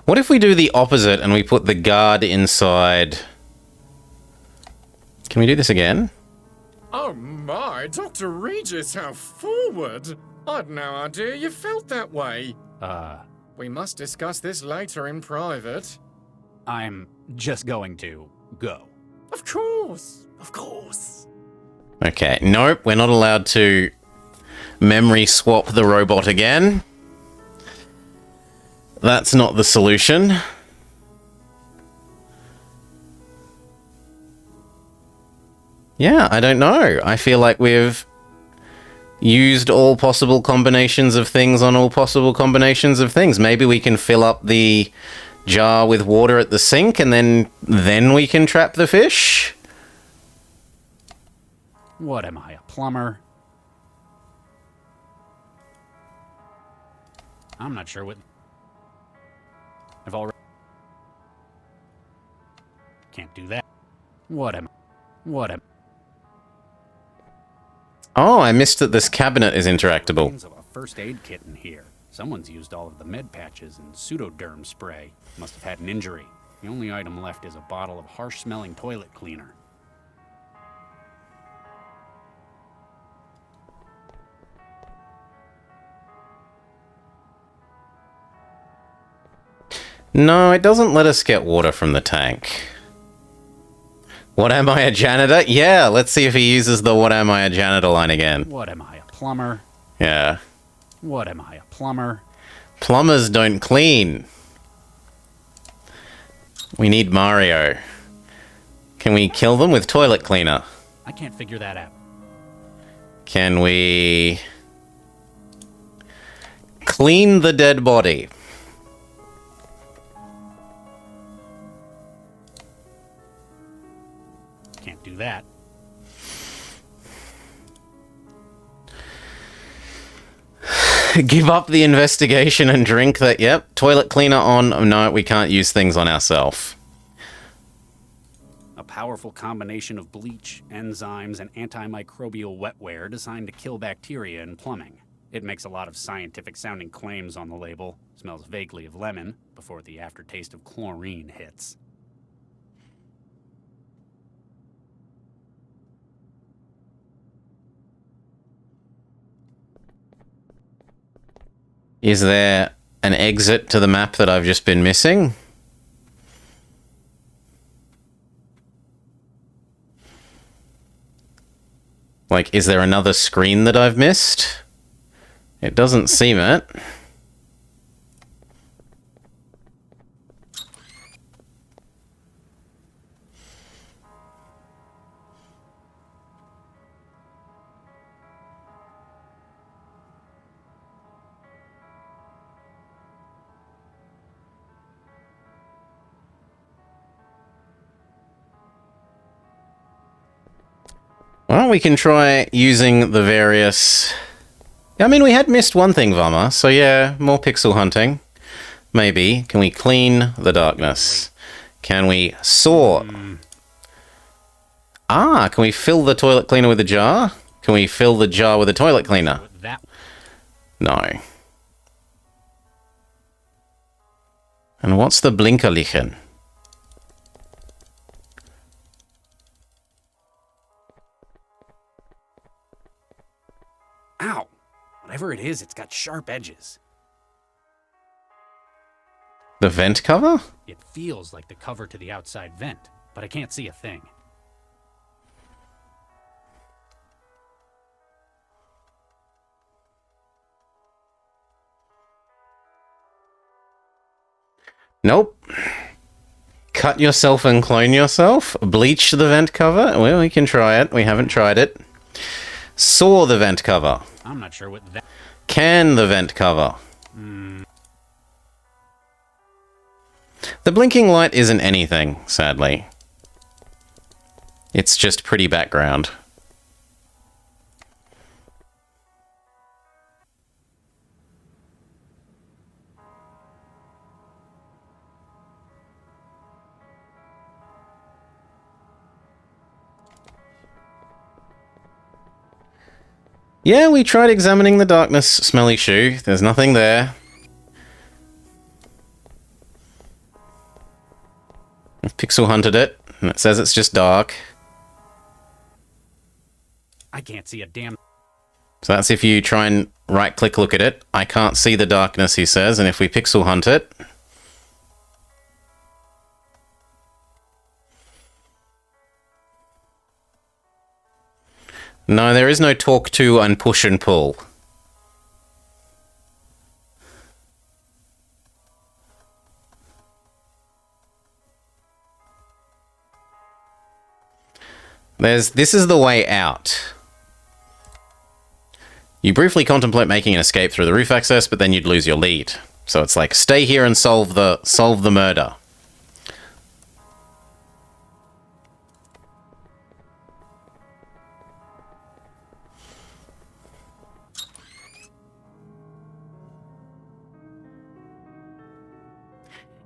What if we do the opposite and we put the guard inside? Can we do this again? Oh my, Dr. Regis, how forward! I'd no idea you felt that way. We must discuss this later in private. I'm just going to go. Of course, of course. Okay, nope, we're not allowed to memory swap the robot again. That's not the solution. Yeah, I don't know. I feel like we've used all possible combinations of things on all possible combinations of things. Maybe we can fill up the jar with water at the sink and then we can trap the fish? What am I, a plumber? I'm not sure what... I've already... Can't do that. What am... Oh, I missed that this cabinet is interactable. Of a first aid kit in here. Someone's used all of the med patches and pseudoderm spray. Must have had an injury. The only item left is a bottle of harsh-smelling toilet cleaner. No, it doesn't let us get water from the tank. What am I, a janitor? Yeah, let's see if he uses the what am I, a janitor line again. What am I, a plumber? Yeah. What am I, a plumber? Plumbers don't clean. We need Mario. Can we kill them with toilet cleaner? I can't figure that out. Can we clean the dead body? Can't do that. Give up the investigation and drink that. Yep, toilet cleaner on. No, we can't use things on ourselves. A powerful combination of bleach, enzymes, and antimicrobial wetware designed to kill bacteria in plumbing. It makes a lot of scientific-sounding claims on the label. Smells vaguely of lemon before the aftertaste of chlorine hits. Is there an exit to the map that I've just been missing? Like, is there another screen that I've missed? It doesn't seem it. Well, we can try using the various... I mean, we had missed one thing, Vama, so yeah, more pixel hunting. Maybe. Can we clean the darkness? Can we saw? Ah, can we fill the toilet cleaner with a jar? Can we fill the jar with a toilet cleaner? No. And what's the blinkerlichen? Ow! Whatever it is, it's got sharp edges. The vent cover? It feels like the cover to the outside vent, but I can't see a thing. Nope. Cut yourself and clone yourself? Bleach the vent cover? Well, we can try it. We haven't tried it. Saw the vent cover. I'm not sure what that... Can the vent cover. The blinking light isn't anything, sadly. It's just pretty background. Yeah, we tried examining the darkness, smelly shoe. There's nothing there. I've pixel hunted it, and it says it's just dark. I can't see a damn... So that's if you try and right-click look at it. I can't see the darkness, he says, and if we pixel hunt it... No, there is no talk to and push and pull. This is the way out. You briefly contemplate making an escape through the roof access, but then you'd lose your lead. So it's like, stay here and solve the murder.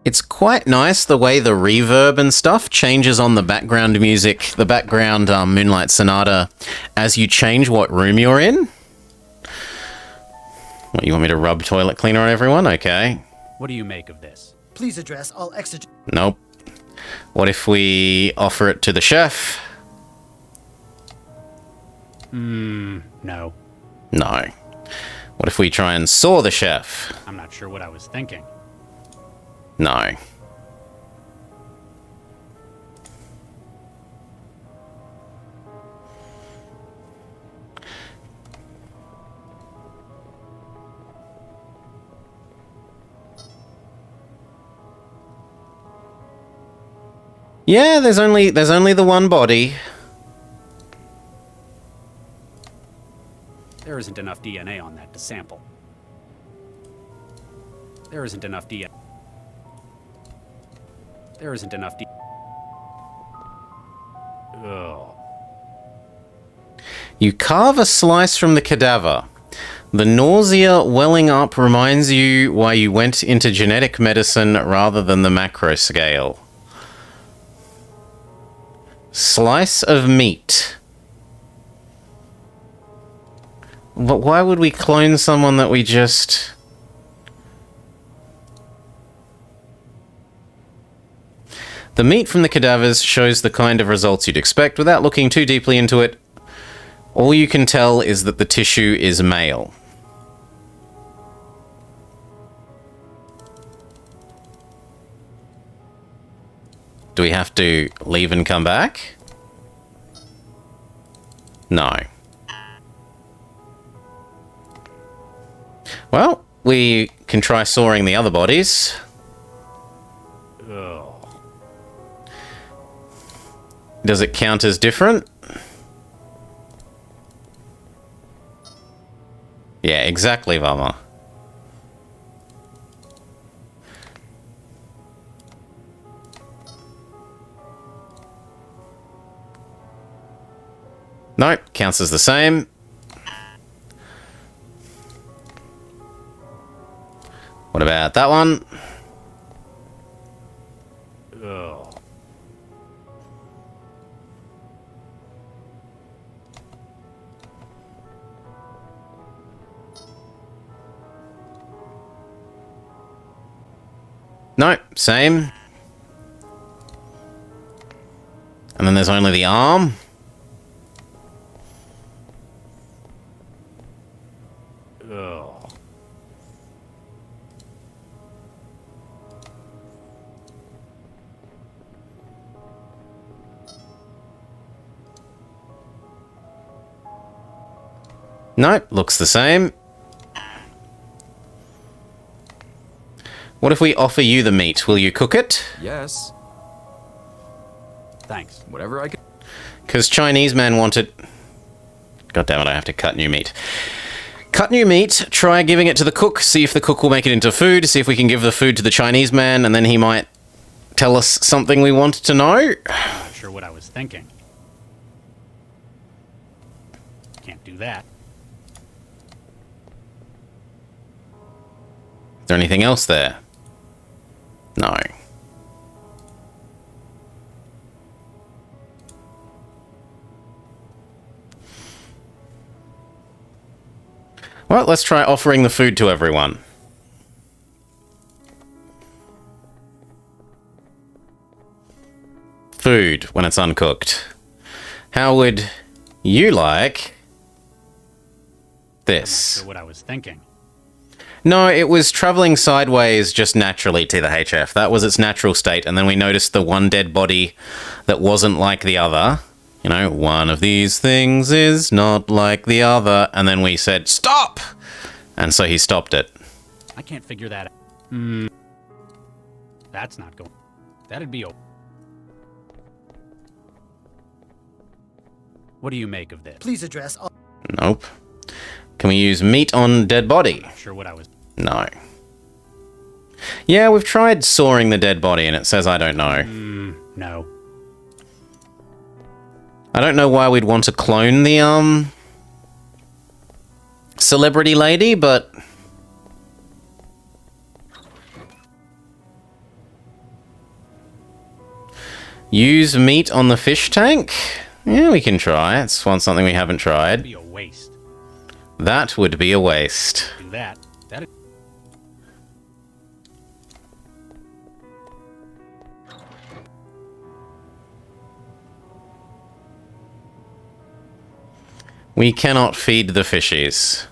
It's quite nice the way the reverb and stuff changes on the background music, the background Moonlight Sonata, as you change what room you're in. What, you want me to rub toilet cleaner on everyone? Okay. What do you make of this? Please address all exigent. Nope. What if we offer it to the chef? No. No. What if we try and saw the chef? I'm not sure what I was thinking. No. Yeah, there's only the one body. There isn't enough DNA on that to sample. There isn't enough DNA. There isn't enough DNA. Ugh. You carve a slice from the cadaver. The nausea welling up reminds you why you went into genetic medicine rather than the macro scale. Slice of meat. But why would we clone someone that we just... The meat from the cadavers shows the kind of results you'd expect. Without looking too deeply into it, all you can tell is that the tissue is male. Do we have to leave and come back? No. Well, we can try sawing the other bodies. Ugh. Does it count as different? Yeah, exactly, Vama. Nope, counts as the same. What about that one? Ugh. Nope, same. And then there's only the arm. Ugh. Nope, looks the same. What if we offer you the meat? Will you cook it? Yes. Thanks. Whatever I can. Because Chinese man wanted... God damn it, I have to cut new meat. Cut new meat, try giving it to the cook, see if the cook will make it into food, see if we can give the food to the Chinese man, and then he might tell us something we want to know. Not sure what I was thinking. Can't do that. Is there anything else there? No. Well, let's try offering the food to everyone. Food when it's uncooked. How would you like this? Not sure what I was thinking. No, it was traveling sideways just naturally to the HF. That was its natural state. And then we noticed the one dead body that wasn't like the other. You know, one of these things is not like the other. And then we said, stop! And so he stopped it. I can't figure that out. That's not going. That'd be. What do you make of this? Please address all. Nope. Can we use meat on dead body? Not sure what I was. No. Yeah, we've tried sawing the dead body and it says I don't know. No. I don't know why we'd want to clone the, celebrity lady, but... Use meat on the fish tank? Yeah, we can try. It's something we haven't tried. That'd be a waste. That would be a waste. Do that. That'd. We cannot feed the fishies.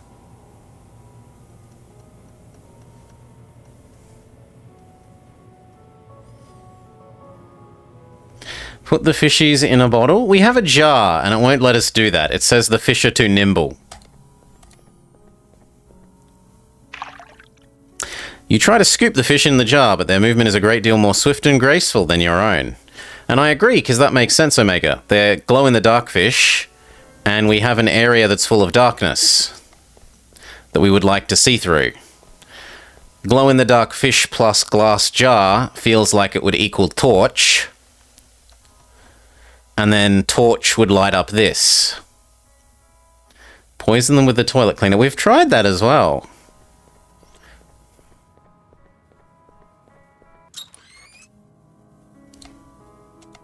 Put the fishies in a bottle? We have a jar, and it won't let us do that. It says the fish are too nimble. You try to scoop the fish in the jar, but their movement is a great deal more swift and graceful than your own. And I agree, because that makes sense, Omega. They're glow-in-the-dark fish, and we have an area that's full of darkness that we would like to see through. Glow-in-the-dark fish plus glass jar feels like it would equal torch, and then torch would light up this. Poison them with the toilet cleaner. We've tried that as well.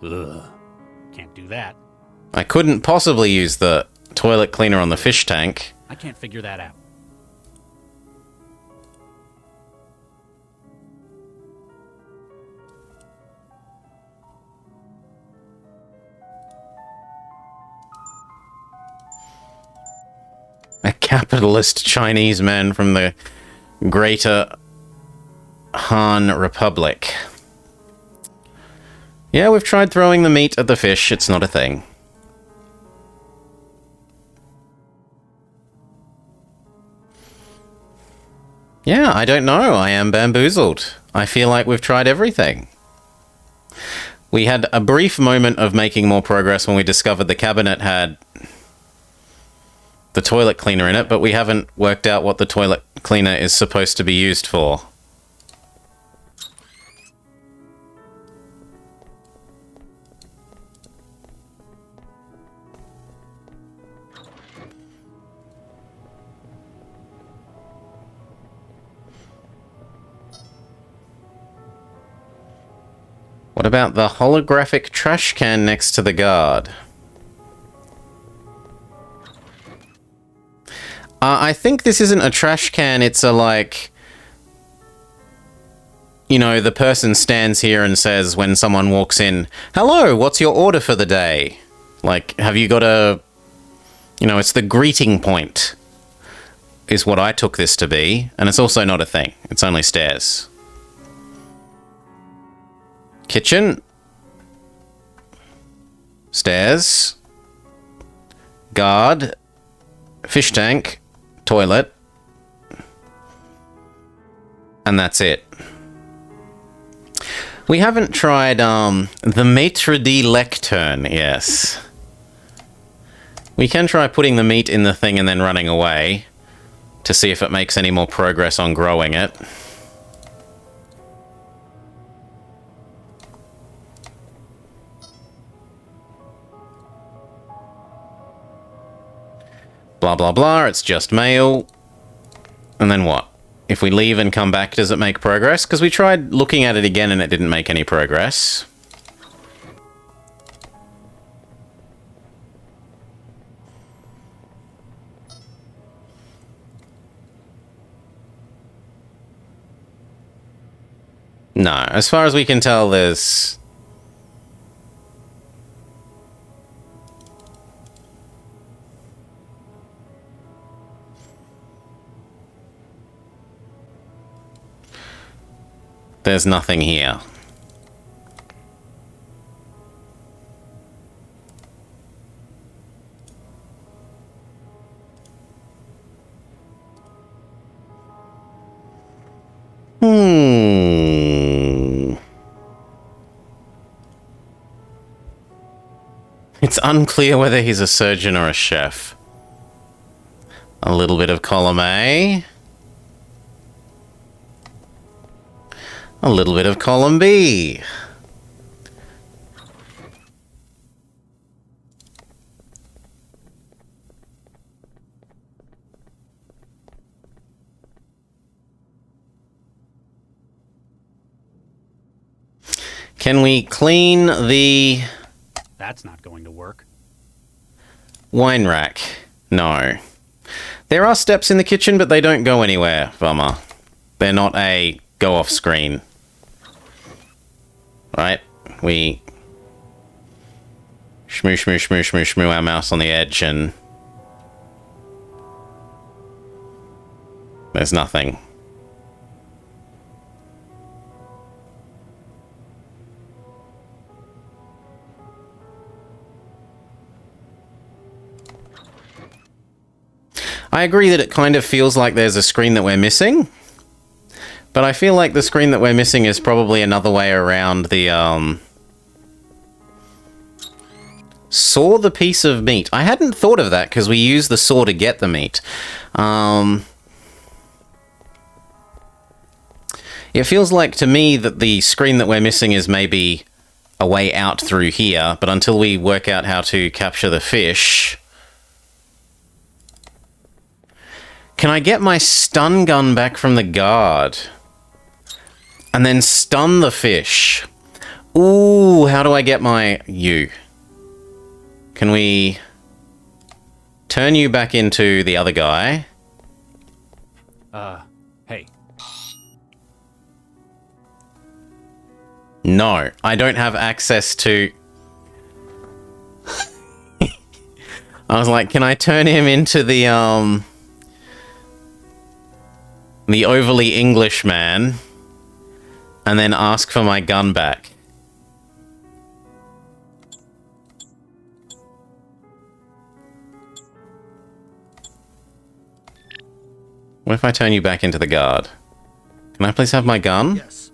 Ugh. Can't do that. I couldn't possibly use the toilet cleaner on the fish tank. I can't figure that out. A capitalist Chinese man from the Greater Han Republic. Yeah, we've tried throwing the meat at the fish. It's not a thing. Yeah, I don't know. I am bamboozled. I feel like we've tried everything. We had a brief moment of making more progress when we discovered the cabinet had the toilet cleaner in it, but we haven't worked out what the toilet cleaner is supposed to be used for. What about the holographic trash can next to the guard? I think this isn't a trash can, it's a, like... You know, the person stands here and says when someone walks in, "Hello, what's your order for the day?" Like, have you got a... You know, it's the greeting point, is what I took this to be. And it's also not a thing. It's only stairs. Kitchen. Stairs. Guard. Fish tank. Toilet. And that's it. We haven't tried, the maitre d' lectern, yes. We can try putting the meat in the thing and then running away to see if it makes any more progress on growing it. Blah, blah, blah, it's just mail. And then what? If we leave and come back, does it make progress? Because we tried looking at it again and it didn't make any progress. No, as far as we can tell, there's... There's nothing here. It's unclear whether he's a surgeon or a chef. A little bit of column A. A little bit of column B. Can we clean the... That's not going to work. Wine rack? No. There are steps in the kitchen, but they don't go anywhere, Vama. They're not a go off screen. Right? We shmoo our mouse on the edge and There's nothing. I agree that it kind of feels like there's a screen that we're missing. But I feel like the screen that we're missing is probably another way around the, saw the piece of meat. I hadn't thought of that because we use the saw to get the meat. It feels like to me that the screen that we're missing is maybe a way out through here, but until we work out how to capture the fish... Can I get my stun gun back from the guard? And then stun the fish? Ooh, how do I get my... you? Can we... turn you back into the other guy? Hey. No, I don't have access to... I was like, can I turn him into the overly English man, and then ask for my gun back? What if I turn you back into the guard? Can I please have my gun? Yes.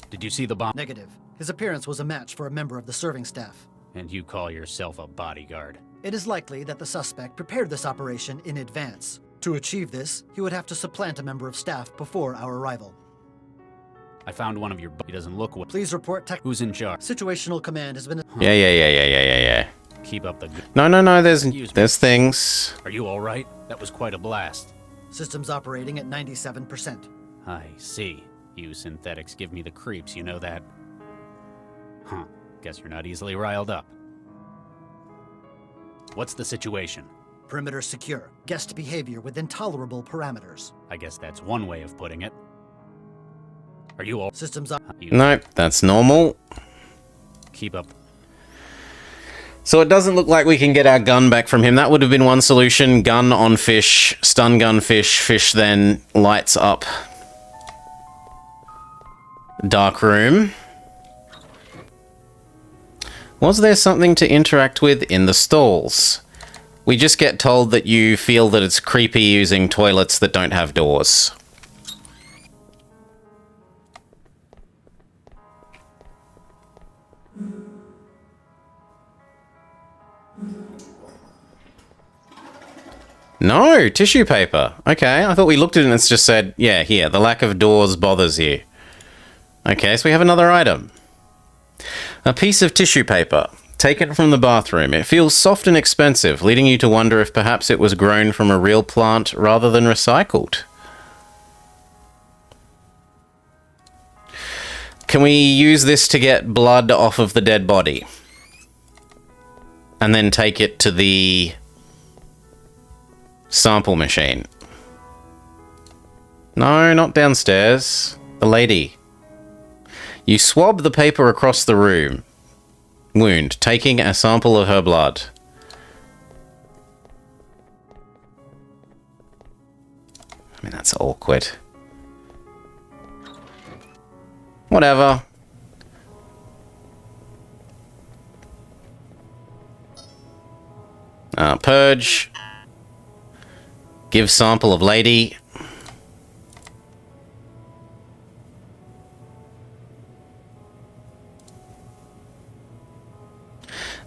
Did you see the bomb? Negative. His appearance was a match for a member of the serving staff. And you call yourself a bodyguard? It is likely that the suspect prepared this operation in advance. To achieve this, he would have to supplant a member of staff before our arrival. I found one of your... He doesn't look well. Please report tech... Who's in charge? Situational command has been... Yeah. Keep up the... No, there's things. Are you alright? That was quite a blast. Systems operating at 97%. I see. You synthetics give me the creeps, you know that? Huh. Guess you're not easily riled up. What's the situation? Perimeter secure. Guest behavior with intolerable parameters. I guess that's one way of putting it. Are you all... Systems up... Nope, that's normal. Keep up. So it doesn't look like we can get our gun back from him. That would have been one solution. Gun on fish, stun gun fish, fish then lights up. Dark room. Was there something to interact with in the stalls? We just get told that you feel that it's creepy using toilets that don't have doors. No, tissue paper. Okay, I thought we looked at it and it's just said, yeah, here, the lack of doors bothers you. Okay, so we have another item. A piece of tissue paper, taken from the bathroom. It feels soft and expensive, leading you to wonder if perhaps it was grown from a real plant rather than recycled. Can we use this to get blood off of the dead body? And then take it to the sample machine? No, not downstairs. The lady. You swab the paper across the room. Wound, taking a sample of her blood. I mean, that's awkward. Whatever. Purge. Give sample of lady.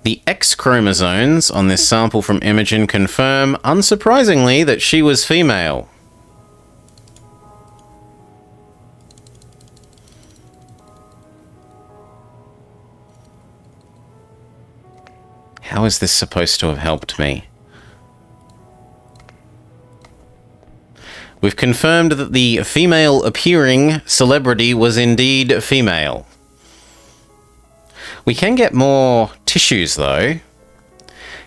The X chromosomes on this sample from Imogen confirm, unsurprisingly, that she was female. How is this supposed to have helped me? We've confirmed that the female-appearing celebrity was indeed female. We can get more tissues, though.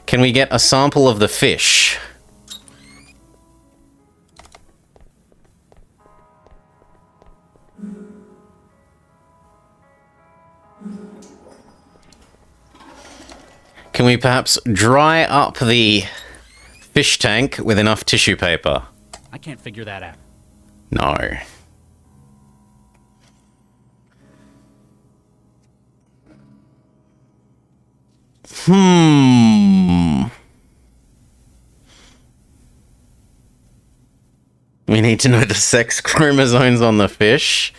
Can we get a sample of the fish? Can we perhaps dry up the fish tank with enough tissue paper? I can't figure that out. No. We need to know the sex chromosomes on the fish.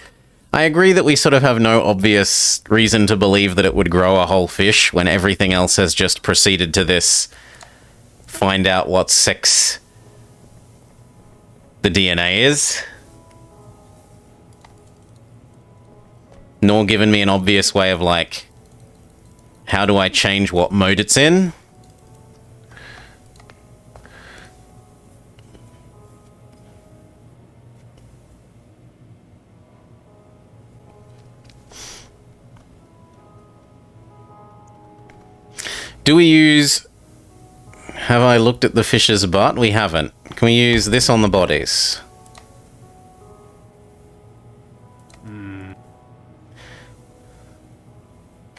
I agree that we sort of have no obvious reason to believe that it would grow a whole fish when everything else has just proceeded to this find out what sex the DNA is. Nor given me an obvious way of, like, how do I change what mode it's in? Do we use... Have I looked at the fish's butt? We haven't. Can we use this on the bodies? Can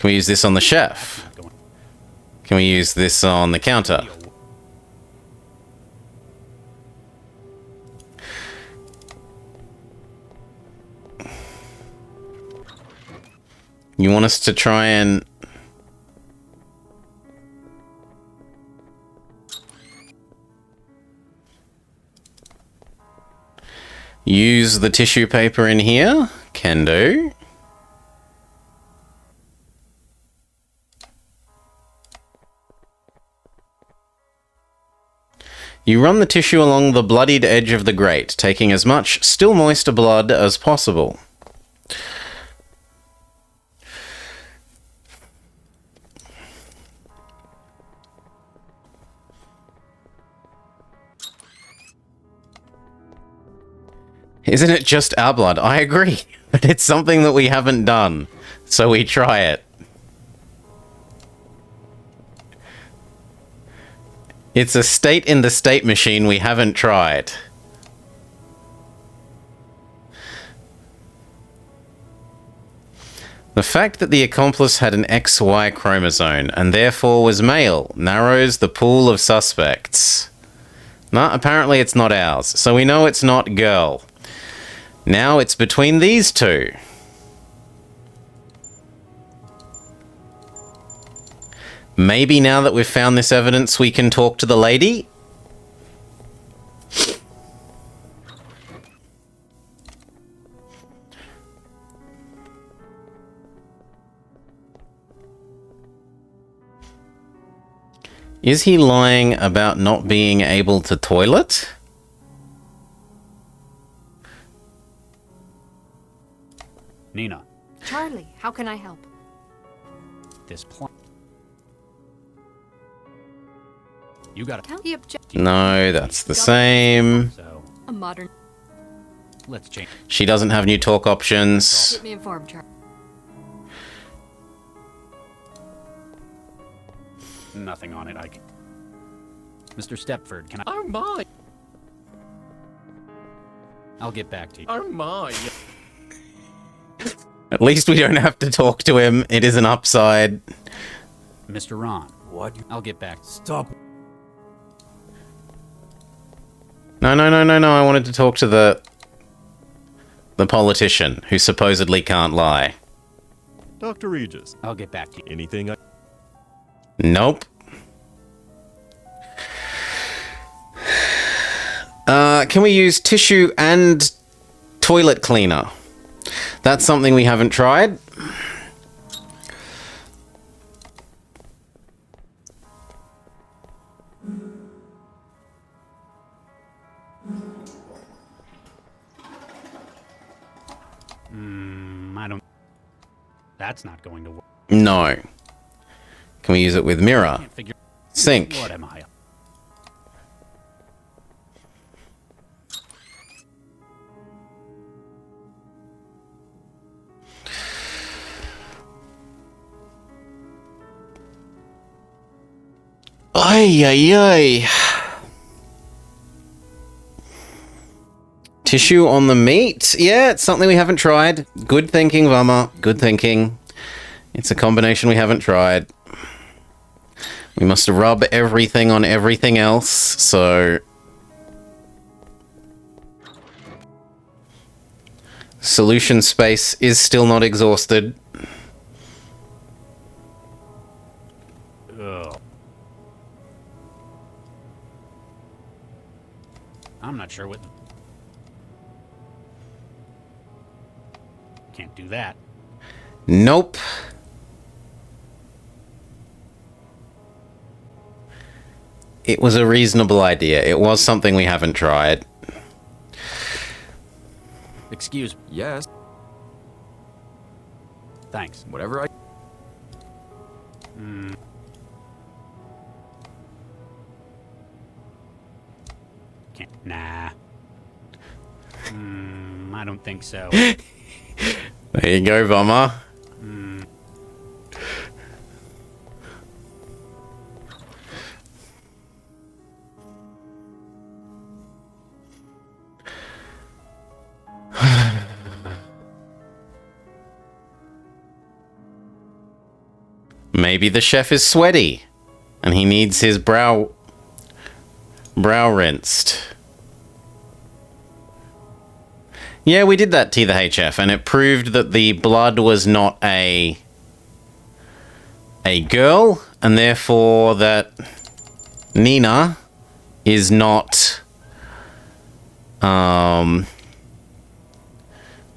we use this on the chef? Can we use this on the counter? You want us to try and... use the tissue paper in here? Can do. You run the tissue along the bloodied edge of the grate, taking as much still moist blood as possible. Isn't it just our blood? I agree, but it's something that we haven't done, so we try it. It's a state-in-the-state machine we haven't tried. The fact that the accomplice had an XY chromosome and therefore was male narrows the pool of suspects. No, apparently it's not ours, so we know it's not girl. Now it's between these two. Maybe now that we've found this evidence, we can talk to the lady? Is he lying about not being able to toilet? Nina. Charlie, how can I help? This plan. You got Count the object. No, that's the same. So A modern. let's change. She doesn't have new talk options. Keep me informed, Charlie. Nothing on it. I can. Mr. Stepford, can I? Oh my! I'll get back to you. Oh my! At least we don't have to talk to him. It is an upside. Mr. Ron. What? I'll get back. Stop. No. I wanted to talk to the politician who supposedly can't lie. Dr. Regis, I'll get back to you. anything I... Nope. Can we use tissue and toilet cleaner? That's something we haven't tried. I don't. That's not going to work. No. Can we use it with mirror? Can't figure. Sink. What am I? Ay. Tissue on the meat? Yeah, it's something we haven't tried. Good thinking, Vama. Good thinking. It's a combination we haven't tried. We must rub everything on everything else, so... Solution space is still not exhausted. Ugh. I'm not sure what... Can't do that. Nope. It was a reasonable idea. It was something we haven't tried. Excuse me. Yes. Thanks. Whatever I... Can't. Nah. I don't think so. There you go, Bomber. Maybe the chef is sweaty and he needs his brow rinsed. Yeah, we did that to the HF, and it proved that the blood was not a girl, and therefore that Nina is not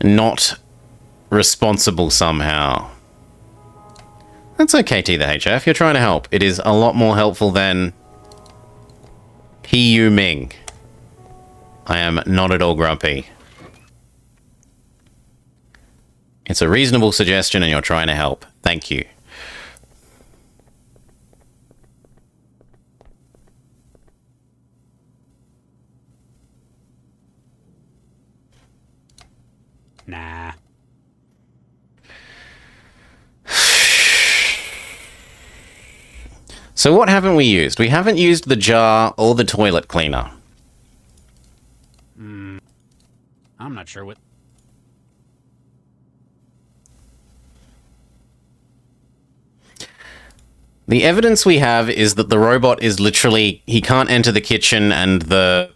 not responsible somehow. That's okay, T the HF. You're trying to help. It is a lot more helpful than He Yu Ming. I am not at all grumpy. It's a reasonable suggestion and you're trying to help. Thank you. Nah. So what haven't we used? We haven't used the jar or the toilet cleaner. I'm not sure what... The evidence we have is that the robot is literally... He can't enter the kitchen, and the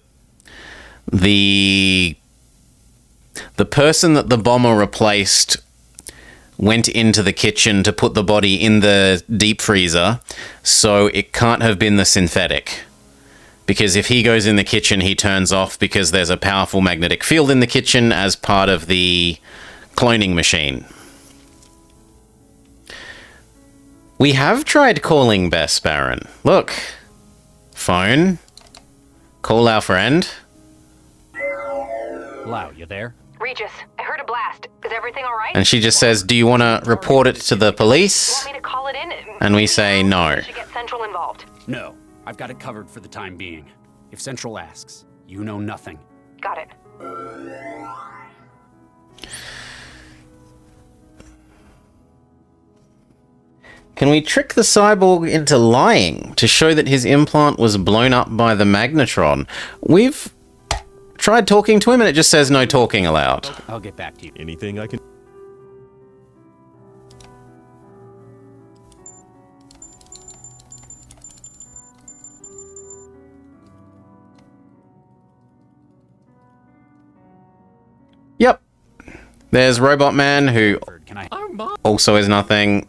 person that the bomber replaced went into the kitchen to put the body in the deep freezer, so it can't have been the synthetic. Because if he goes in the kitchen, he turns off because there's a powerful magnetic field in the kitchen as part of the cloning machine. We have tried calling Bess Baron. Look. Phone. Call our friend. Lau, you there? Regis, I heard a blast. Is everything all right? And she just says, do you want to report it to the You police? want me to call it in? And we say no. We should get Central involved. No. I've got it covered for the time being. If Central asks, you know nothing. Got it. Can we trick the cyborg into lying to show that his implant was blown up by the magnetron? We've tried talking to him and it just says no talking allowed. I'll get back to you. Anything I can... Yep. There's Robot Man, who Can I... also is nothing.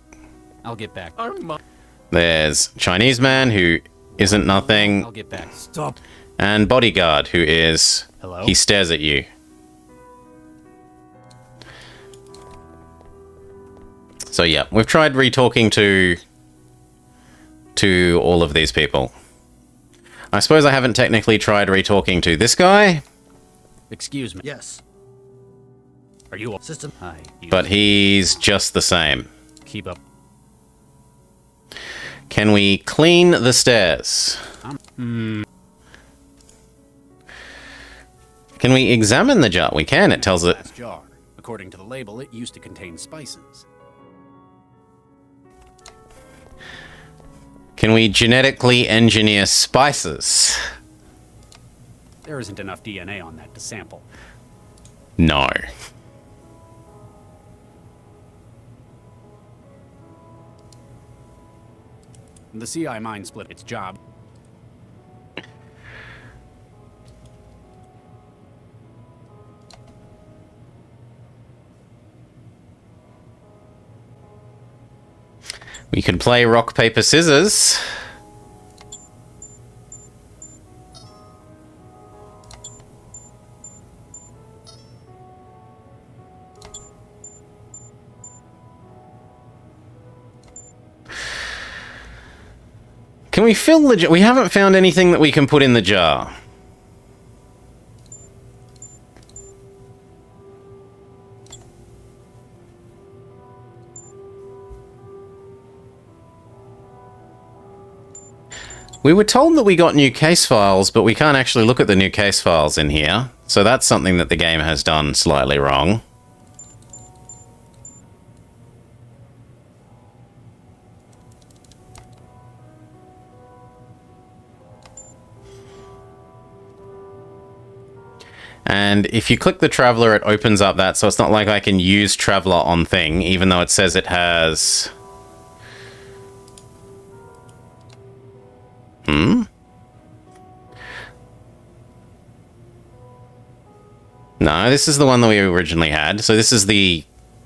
I'll get back. There's Chinese Man, who isn't nothing. I'll get back. Stop. And Bodyguard, who is... Hello? He stares at you. So yeah, we've tried re-talking to all of these people. I suppose I haven't technically tried re-talking to this guy, Excuse me. Yes. Are you... System. Hi. but he's just the same. Keep up. Can we clean the stairs? Can we examine the jar? We can, it tells it. Glass jar. According to the label, it used to contain spices. Can we genetically engineer spices? There isn't enough DNA on that to sample. No. The CI mind split its job. We could play rock, paper, scissors. Can we fill the jar? We haven't found anything that we can put in the jar. We were told that we got new case files, but we can't actually look at the new case files in here. So that's something that the game has done slightly wrong. And if you click the Traveler, it opens up that, so it's not like I can use Traveler on thing, even though it says it has... No, this is the one that we originally had. So this is the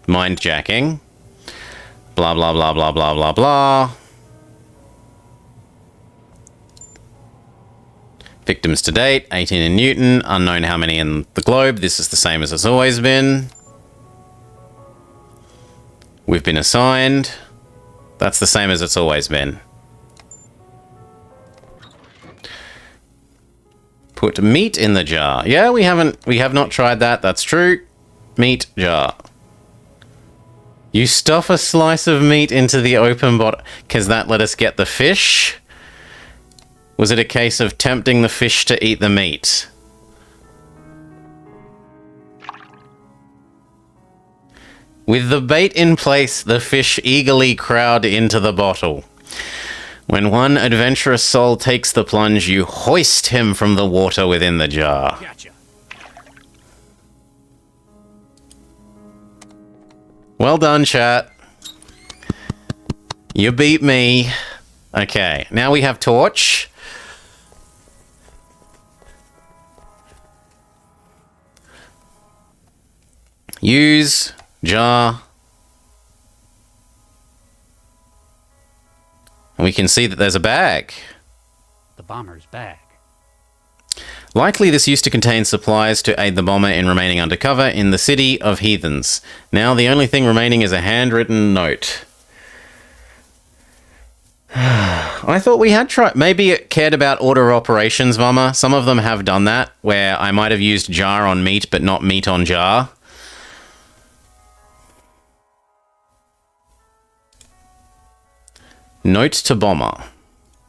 mind jacking. Blah, blah, blah, blah, blah, blah, blah. Victims to date, 18 in Newton, unknown how many in the globe. This is the same as it's always been. We've been assigned. That's the same as it's always been. Put meat in the jar. Yeah, we have not tried that. That's true. Meat jar. You stuff a slice of meat into the open bottom. Because that let us get the fish? Was it a case of tempting the fish to eat the meat? With the bait in place, the fish eagerly crowd into the bottle. When one adventurous soul takes the plunge, you hoist him from the water within the jar. Gotcha. Well done, chat. You beat me. Okay, now we have torch. Use jar. And we can see that there's a bag. The bomber's bag. Likely this used to contain supplies to aid the bomber in remaining undercover in the city of heathens. Now the only thing remaining is a handwritten note. I thought we had tried... Maybe it cared about order operations, Vama. Some of them have done that, where I might have used jar on meat, but not meat on jar. Note to bomber.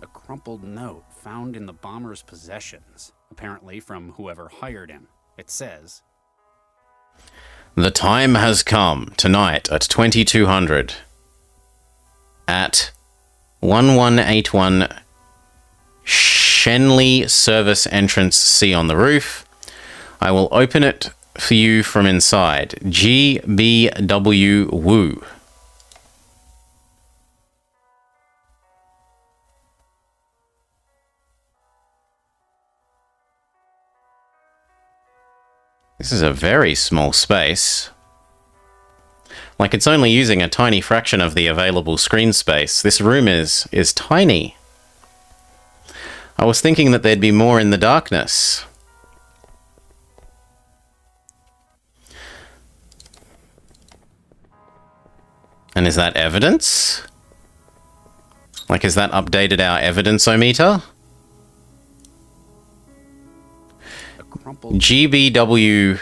A crumpled note found in the bomber's possessions, apparently from whoever hired him. It says, "The time has come tonight at 2200 at 1181 Shenley Service Entrance C on the roof. I will open it for you from inside. GBW Woo." This is a very small space. Like, it's only using a tiny fraction of the available screen space. This room is tiny. I was thinking that there'd be more in the darkness. And is that evidence? Like, has that updated our evidence-o-meter? GBWU.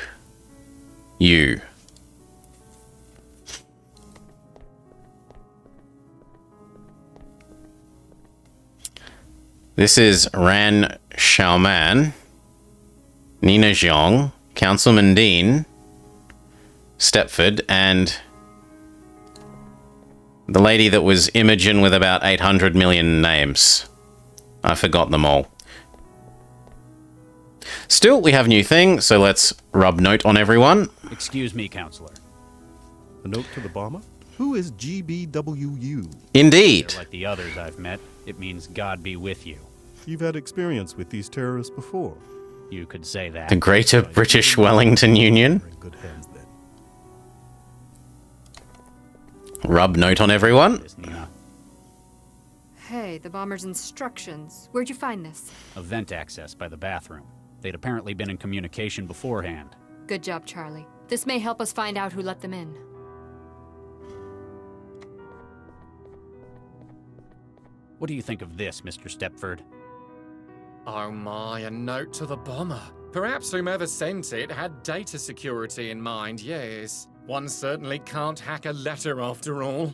This is Ran Xiaoman, Nina Zhong, Councilman Dean, Stepford, and the lady that was Imogen with about 800 million names. I forgot them all. Still, we have new thing, so let's rub note on everyone. "Excuse me, counselor." A note to the bomber? Who is GBWU? Indeed. Like the others I've met, it means God be with you. You've had experience with these terrorists before. You could say that. The Greater British Wellington Union. You're in good hands then. Rub note on everyone. This, Nina. Hey, the bomber's instructions. Where'd you find this? A vent access by the bathroom. They'd apparently been in communication beforehand. Good job, Charlie. This may help us find out who let them in. What do you think of this, Mr. Stepford? Oh my, a note to the bomber. Perhaps whomever sent it had data security in mind, yes. One certainly can't hack a letter after all.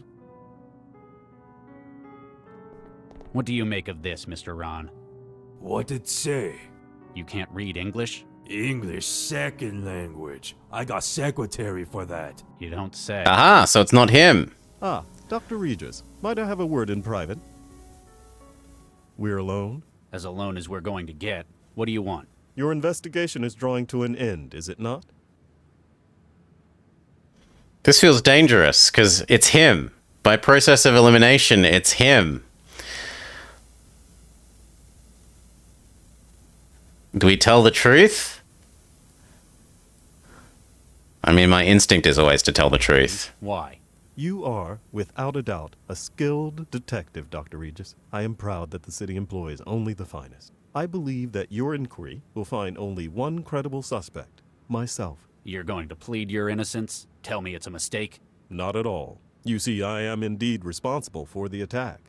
What do you make of this, Mr. Ron? What it say? You can't read English? English second language. I got secretary for that. You don't say. Aha, so it's not him. Ah, Dr. Regis, might I have a word in private? We're alone? As alone as we're going to get. What do you want? Your investigation is drawing to an end, is it not? This feels dangerous, because it's him. By process of elimination, it's him. Do we tell the truth? I mean, my instinct is always to tell the truth. Why? You are, without a doubt, a skilled detective, Dr. Regis. I am proud that the city employs only the finest. I believe that your inquiry will find only one credible suspect, myself. You're going to plead your innocence? Tell me it's a mistake? Not at all. You see, I am indeed responsible for the attack.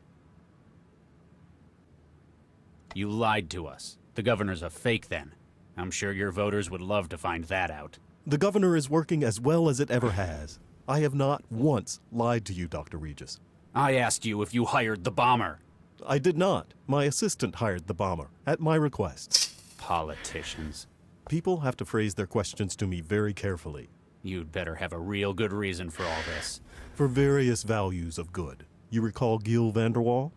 You lied to us. The governor's a fake then. I'm sure your voters would love to find that out. The governor is working as well as it ever has. I have not once lied to you, Dr. Regis. I asked you if you hired the bomber. I did not. My assistant hired the bomber, at my request. Politicians. People have to phrase their questions to me very carefully. You'd better have a real good reason for all this. For various values of good. You recall Gil Vanderwall?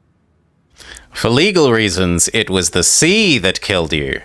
For legal reasons, it was the sea that killed you.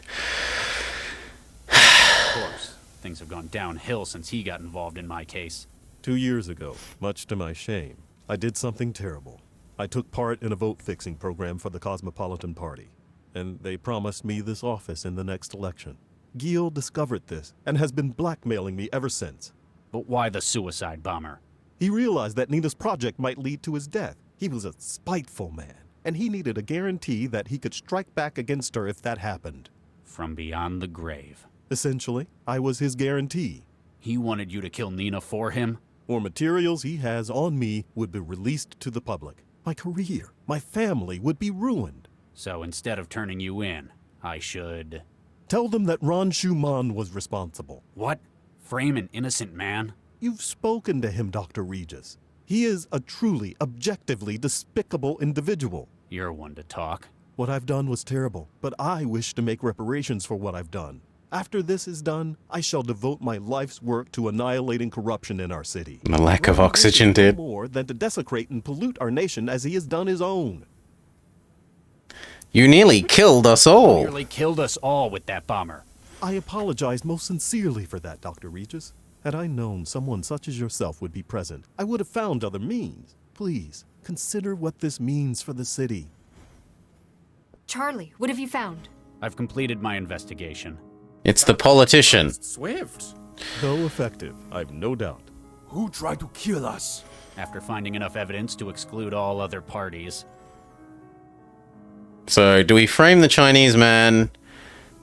Of course. Things have gone downhill since he got involved in my case. 2 years ago, much to my shame, I did something terrible. I took part in a vote-fixing program for the Cosmopolitan Party, and they promised me this office in the next election. Gil discovered this and has been blackmailing me ever since. But why the suicide bomber? He realized that Nina's project might lead to his death. He was a spiteful man, and he needed a guarantee that he could strike back against her if that happened. From beyond the grave. Essentially, I was his guarantee. He wanted you to kill Nina for him? Or materials he has on me would be released to the public. My career, my family would be ruined. So instead of turning you in, I should... Tell them that Ron Schumann was responsible. What? Frame an innocent man? You've spoken to him, Dr. Regis. He is a truly, objectively despicable individual. You're one to talk. What I've done was terrible, but I wish to make reparations for what I've done. After this is done, I shall devote my life's work to annihilating corruption in our city. The lack of oxygen did. More than to desecrate and pollute our nation as he has done his own. You nearly killed us all. You nearly killed us all with that bomber. I apologize most sincerely for that, Dr. Regis. Had I known someone such as yourself would be present, I would have found other means. Please, consider what this means for the city. Charlie, what have you found? I've completed my investigation. It's the politician. Swift. Though effective, I've no doubt. Who tried to kill us? After finding enough evidence to exclude all other parties. So, do we frame the Chinese man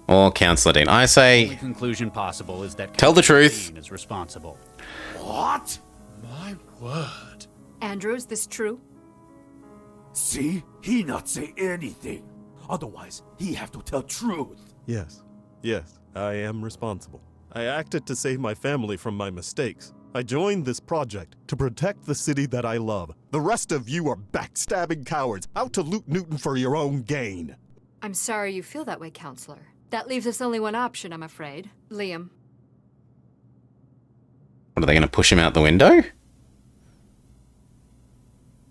or Councillor Dean? I The say, only conclusion possible is that Tell the Councillor truth. Dean is responsible. What? My word. Andrew, is this true? See? He not say anything. Otherwise, he have to tell truth. Yes, I am responsible. I acted to save my family from my mistakes. I joined this project to protect the city that I love. The rest of you are backstabbing cowards, out to loot Newton for your own gain. I'm sorry you feel that way, Counselor. That leaves us only one option, I'm afraid. Liam. what are they going to push him out the window?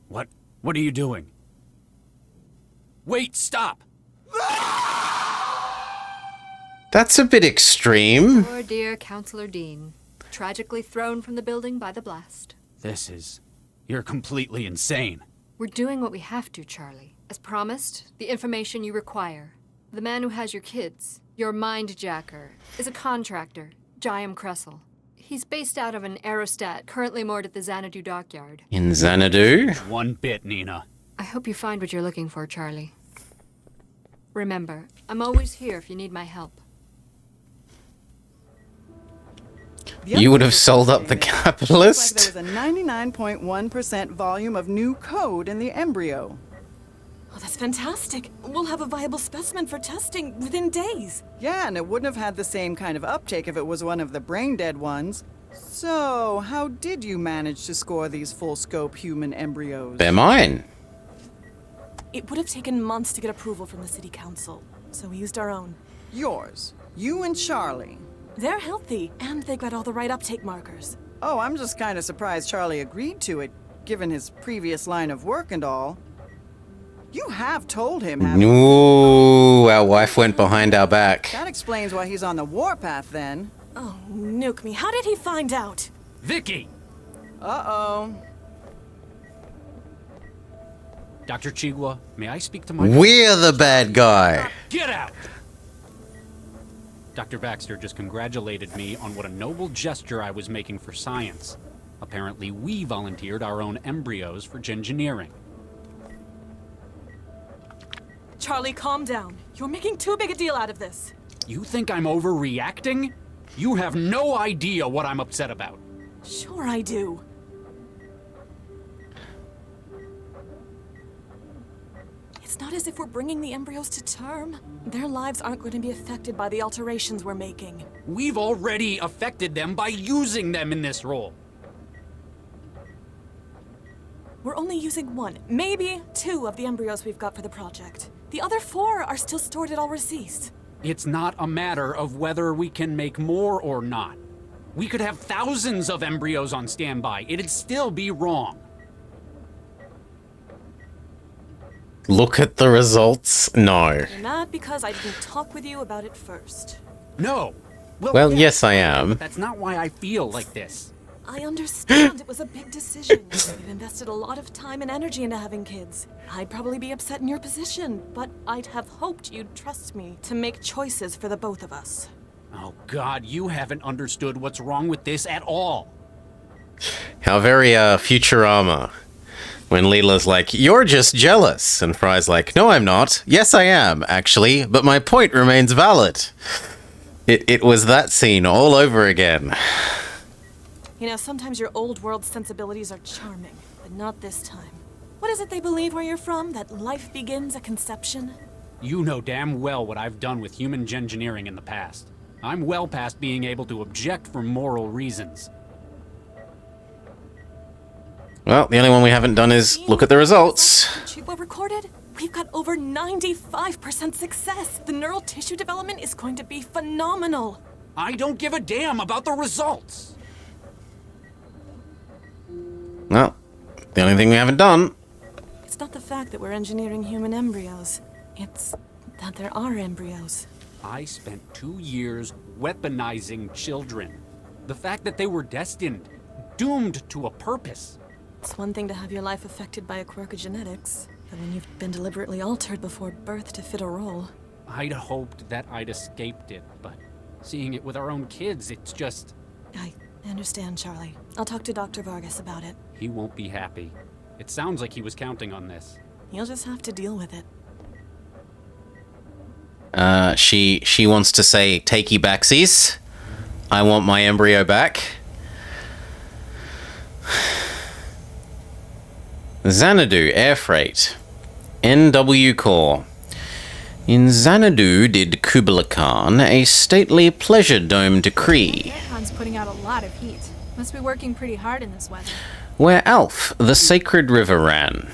What? What are you doing? Wait, stop! That's a bit extreme. Poor dear Counselor Dean. Tragically thrown from the building by the blast. This is You're completely insane. We're doing what we have to, Charlie. As promised, the information you require. The man who has your kids, your mind-jacker, is a contractor, Jayam Kressel. He's based out of an aerostat currently moored at the Xanadu dockyard. In Xanadu? One bit, Nina. I hope you find what you're looking for, Charlie. Remember, I'm always here if you need my help. You would have sold up the capitalist? Looks like there was a 99.1% volume of new code in the embryo. Oh, that's fantastic. We'll have a viable specimen for testing within days. Yeah, and it wouldn't have had the same kind of uptake if it was one of the brain-dead ones. So, how did you manage to score these full-scope human embryos? They're mine. It would have taken months to get approval from the city council, so we used our own. Yours. You and Charlie. They're healthy, and they've got all the right uptake markers. Oh, I'm just kind of surprised Charlie agreed to it, given his previous line of work and all. You have told him, haven't you? Ooh, our wife went behind our back. That explains why he's on the warpath, then. Oh, nuke me. How did he find out? Vicky! Uh-oh. Dr. Chigwa, may I speak to my... We're the bad guy. Get out! Dr. Baxter just congratulated me on what a noble gesture I was making for science. Apparently, we volunteered our own embryos for engineering. Charlie, calm down. You're making too big a deal out of this. You think I'm overreacting? You have no idea what I'm upset about. Sure I do. It's not as if we're bringing the embryos to term. Their lives aren't going to be affected by the alterations we're making. We've already affected them by using them in this role. We're only using one, maybe two of the embryos we've got for the project. The other 4 are still stored at Alrecis. It's not a matter of whether we can make more or not. We could have thousands of embryos on standby. It'd still be wrong. Look at the results. No. You're not because I didn't talk with you about it first. No. Well, yes, I am. That's not why I feel like this. I understand it was a big decision. We've invested a lot of time and energy into having kids. I'd probably be upset in your position, but I'd have hoped you'd trust me to make choices for the both of us. Oh, God, you haven't understood what's wrong with this at all. How very, Futurama. When Leela's like, you're just jealous. And Fry's like, no, I'm not. Yes, I am, actually. But my point remains valid. It was that scene all over again. You know, sometimes your old world sensibilities are charming, but not this time. What is it they believe where you're from? That life begins at conception? You know damn well what I've done with human engineering in the past. I'm well past being able to object for moral reasons. Well, the only one we haven't done is look at the results. Chigwa recorded? We've got over 95% success. The neural tissue development is going to be phenomenal. I don't give a damn about the results. Well, the only thing we haven't done. It's not the fact that we're engineering human embryos. It's that there are embryos. I spent 2 years weaponizing children. The fact that they were destined, doomed to a purpose. It's one thing to have your life affected by a quirk of genetics, but when you've been deliberately altered before birth to fit a role. I'd hoped that I'd escaped it, but seeing it with our own kids, it's just... I understand, Charlie. I'll talk to Dr. Vargas about it. He won't be happy. It sounds like he was counting on this. You'll just have to deal with it. She wants to say, takey backsies. I want my embryo back. Xanadu Air Freight. NW Core. In Xanadu did Kubla Khan a stately pleasure dome decree, Khan's putting out a lot of heat. Must be working pretty hard in this weather. where Alf, the sacred river, ran.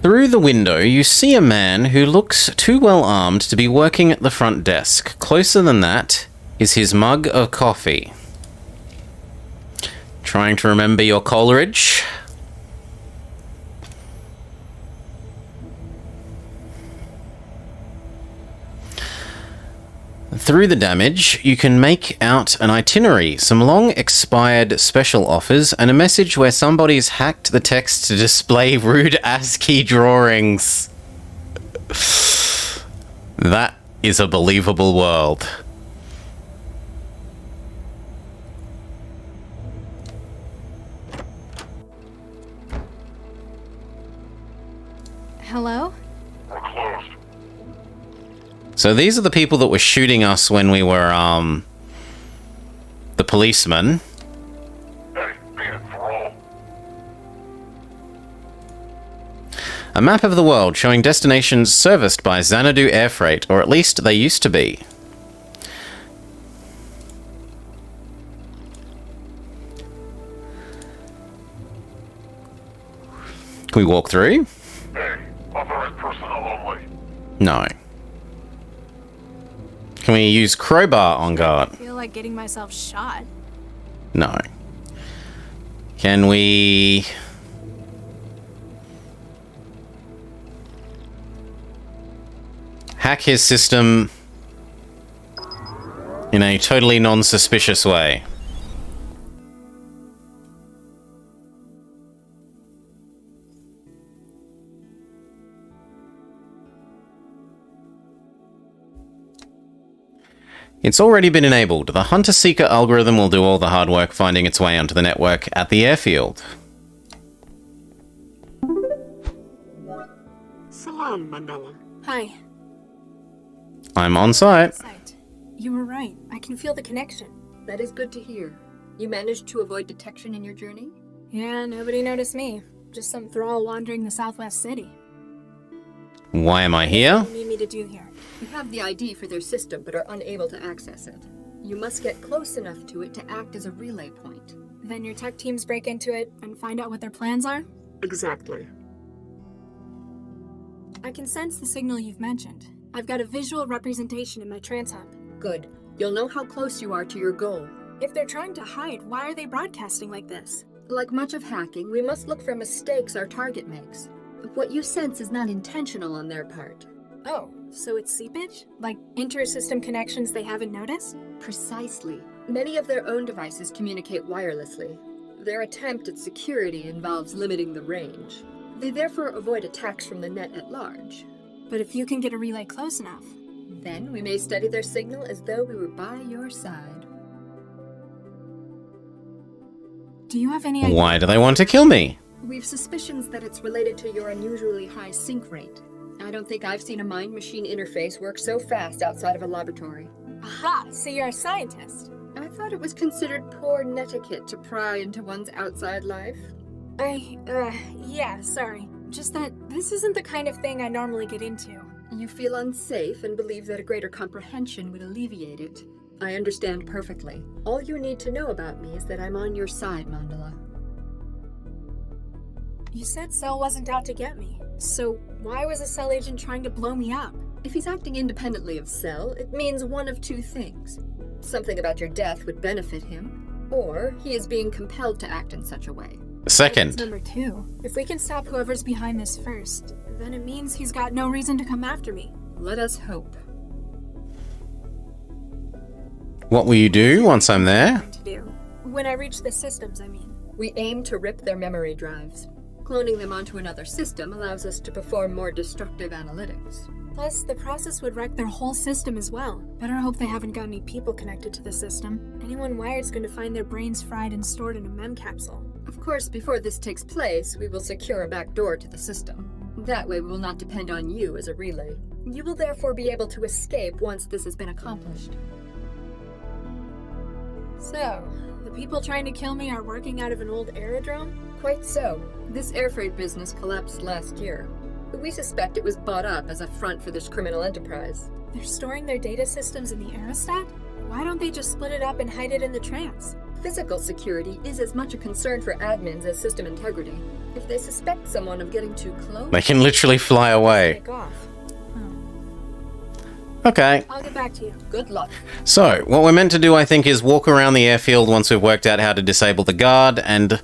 Through the window, you see a man who looks too well armed to be working at the front desk. Closer than that is his mug of coffee. Trying to remember your Coleridge? Through the damage, you can make out an itinerary, some long expired special offers, and a message where somebody's hacked the text to display rude ASCII drawings. That is a believable world. Hello? So these are the people that were shooting us when we were, the policemen. A map of the world showing destinations serviced by Xanadu Air Freight, or at least they used to be. Can we walk through? No. Can we use crowbar on guard? I feel like getting myself shot. No. Can we... hack his system in a totally non-suspicious way? It's already been enabled. The Hunter-Seeker algorithm will do all the hard work finding its way onto the network at the airfield. Salam, Mandela. Hi. I'm on site. You were right. I can feel the connection. That is good to hear. You managed to avoid detection in your journey? Yeah, nobody noticed me. Just some thrall wandering the Southwest City. Why am I here? What do you need me to do here? You have the ID for their system, but are unable to access it. You must get close enough to it to act as a relay point. Then your tech teams break into it and find out what their plans are? Exactly. I can sense the signal you've mentioned. I've got a visual representation in my trans hub. Good. You'll know how close you are to your goal. If they're trying to hide, why are they broadcasting like this? Like much of hacking, we must look for mistakes our target makes. What you sense is not intentional on their part. Oh, so it's seepage? Like inter-system connections they haven't noticed? Precisely. Many of their own devices communicate wirelessly. Their attempt at security involves limiting the range. They therefore avoid attacks from the net at large. But if you can get a relay close enough, then we may study their signal as though we were by your side. Do you have any idea? Why do they want to kill me? We've suspicions that it's related to your unusually high sync rate. I don't think I've seen a mind-machine interface work so fast outside of a laboratory. Aha! So you're a scientist. I thought it was considered poor netiquette to pry into one's outside life. Yeah, sorry. Just that this isn't the kind of thing I normally get into. You feel unsafe and believe that a greater comprehension would alleviate it. I understand perfectly. All you need to know about me is that I'm on your side, Mandela. You said Cell wasn't out to get me. So why was a Cell agent trying to blow me up? If he's acting independently of Cell, it means one of two things. Something about your death would benefit him, or he is being compelled to act in such a way. Second. Number 2. If we can stop whoever's behind this first, then it means he's got no reason to come after me. Let us hope. What will you do once I'm there? To do. When I reach the systems, I mean. We aim to rip their memory drives. Cloning them onto another system allows us to perform more destructive analytics. Plus, the process would wreck their whole system as well. Better hope they haven't got any people connected to the system. Anyone wired's going to find their brains fried and stored in a mem capsule. Of course, before this takes place, we will secure a back door to the system. That way we will not depend on you as a relay. You will therefore be able to escape once this has been accomplished. So, the people trying to kill me are working out of an old aerodrome? Quite so. This air freight business collapsed last year. We suspect it was bought up as a front for this criminal enterprise. They're storing their data systems in the aerostat? Why don't they just split it up and hide it in the trans? Physical security is as much a concern for admins as system integrity. If they suspect someone of getting too close... They can literally fly away. Take off. Okay. I'll get back to you. Good luck. So, what we're meant to do, I think, is walk around the airfield once we've worked out how to disable the guard, and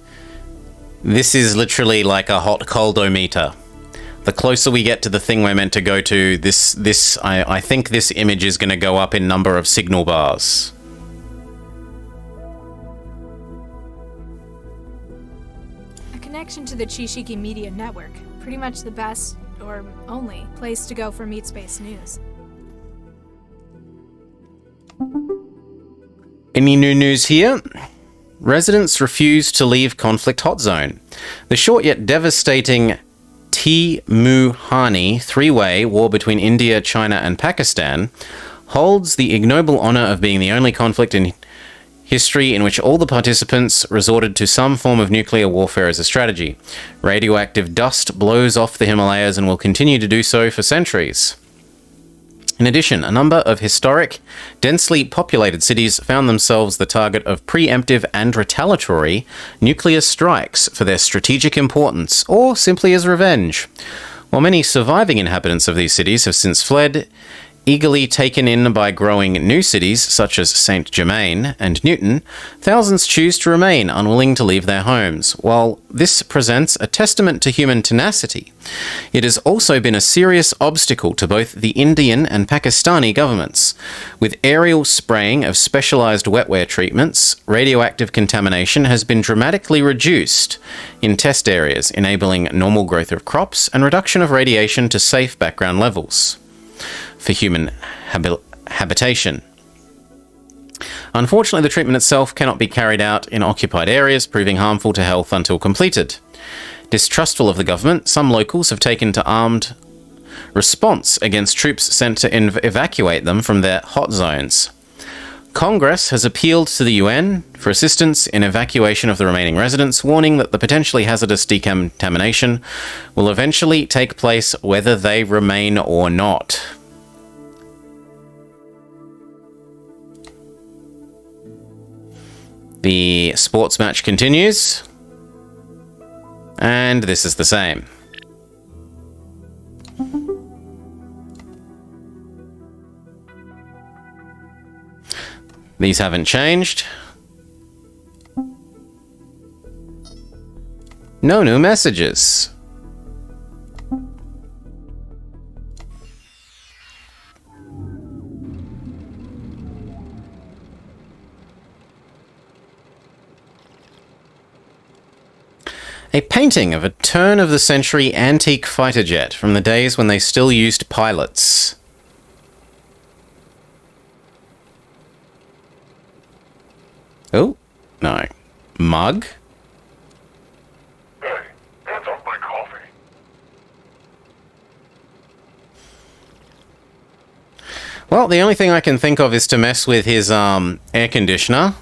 this is literally like a hot-cold-o-meter. The closer we get to the thing we're meant to go to, I think this image is going to go up in number of signal bars. A connection to the Chishiki Media Network. Pretty much the best, or only, place to go for Meat Space news. Any new news here? Residents refuse to leave conflict hot zone. The short yet devastating Timuhani three-way war between India, China, and Pakistan holds the ignoble honor of being the only conflict in history in which all the participants resorted to some form of nuclear warfare as a strategy. Radioactive dust blows off the Himalayas and will continue to do so for centuries. In addition, a number of historic, densely populated cities found themselves the target of preemptive and retaliatory nuclear strikes for their strategic importance, or simply as revenge. While many surviving inhabitants of these cities have since fled, eagerly taken in by growing new cities such as Saint-Germain and Newton, thousands choose to remain unwilling to leave their homes. While this presents a testament to human tenacity, it has also been a serious obstacle to both the Indian and Pakistani governments. With aerial spraying of specialized wetware treatments, radioactive contamination has been dramatically reduced in test areas, enabling normal growth of crops and reduction of radiation to safe background levels for human habitation. Unfortunately, the treatment itself cannot be carried out in occupied areas, proving harmful to health until completed. Distrustful of the government, some locals have taken to armed response against troops sent to evacuate them from their hot zones. Congress has appealed to the UN for assistance in evacuation of the remaining residents, warning that the potentially hazardous decontamination will eventually take place whether they remain or not. The sports match continues, and this is the same. These haven't changed. No new messages. A painting of a turn-of-the-century antique fighter jet from the days when they still used pilots. Oh, no. Mug? Hey, hands off my coffee. Well, the only thing I can think of is to mess with his air conditioner.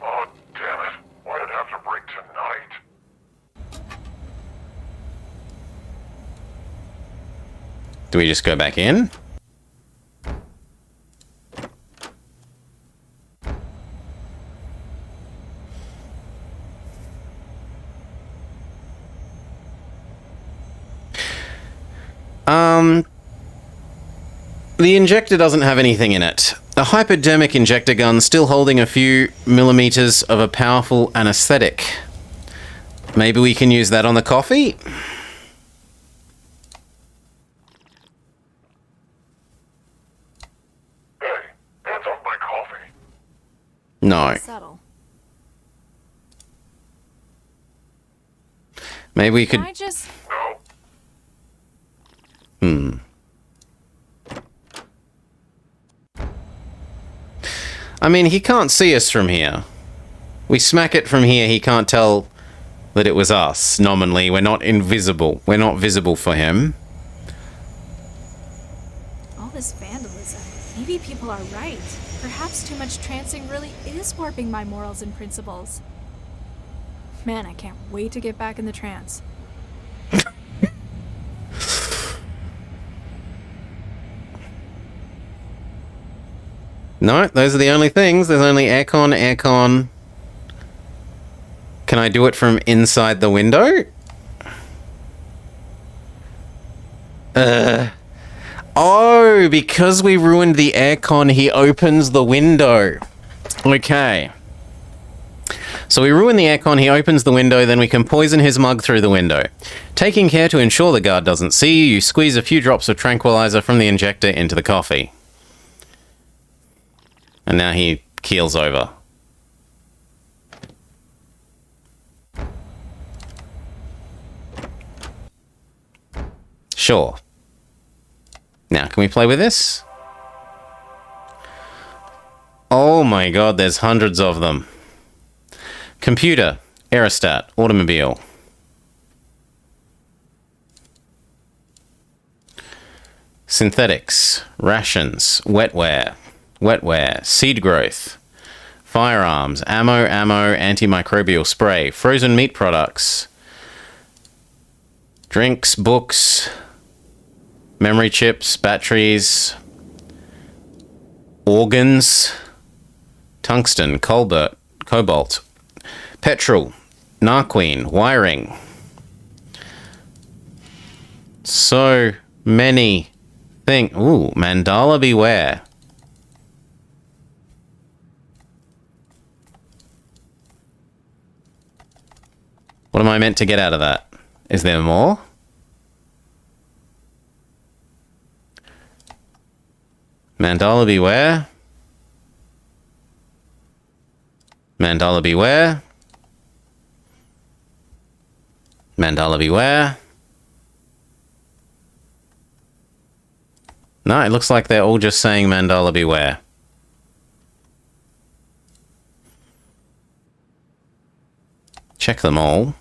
Oh, damn it. Why'd it have to break tonight? Do we just go back in? The injector doesn't have anything in it. A hypodermic injector gun still holding a few millimeters of a powerful anesthetic. Maybe we can use that on the coffee? Hey, hands off my coffee. No. Subtle. Maybe we could... Can I just... No. I mean, he can't see us from here. We smack it from here, he can't tell that it was us, nominally. We're not invisible. We're not visible for him. All this vandalism. Maybe people are right. Perhaps too much trancing really is warping my morals and principles. Man, I can't wait to get back in the trance. No, those are the only things. There's only aircon, aircon. Can I do it from inside the window? Oh, because we ruined the aircon, he opens the window. Okay. So we ruin the aircon, he opens the window, then we can poison his mug through the window. Taking care to ensure the guard doesn't see you, you squeeze a few drops of tranquilizer from the injector into the coffee. And now he keels over. Sure. Now, can we play with this? Oh my god, there's hundreds of them. Computer, aerostat, automobile. Synthetics, rations, wetware, seed growth, firearms, ammo, antimicrobial spray, frozen meat products, drinks, books, memory chips, batteries, organs, tungsten, cobalt, petrol, narquine, wiring. So many things. Ooh, mandala beware. What am I meant to get out of that? Is there more? Mandala beware. Mandala beware. Mandala beware. No, it looks like they're all just saying Mandala beware. Check them all.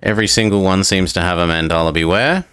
Every single one seems to have a mandala beware.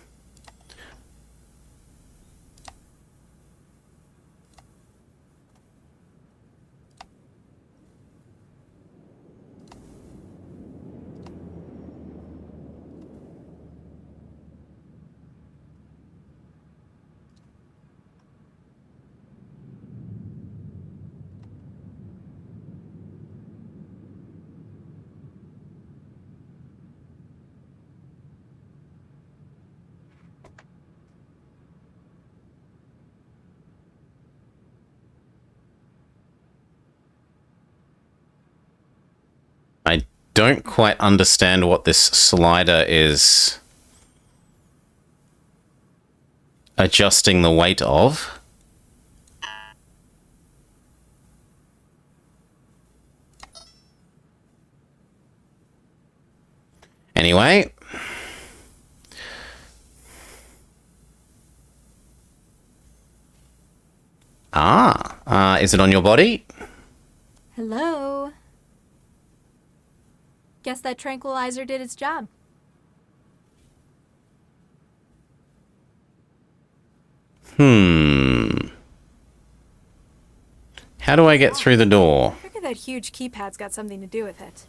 I don't quite understand what this slider is adjusting the weight of. Anyway. Is it on your body? Hello? Guess that tranquilizer did its job. How do I get through the door? I figure that huge keypad's got something to do with it.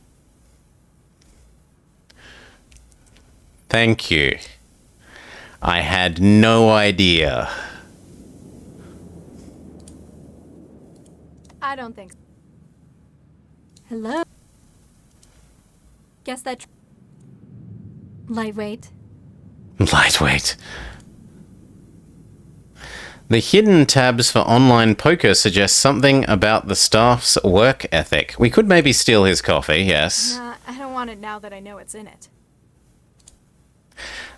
Thank you. I had no idea. I don't think so. Hello? Guess that... Lightweight. Lightweight. The hidden tabs for online poker suggest something about the staff's work ethic. We could maybe steal his coffee, yes. Nah, I don't want it now that I know it's in it.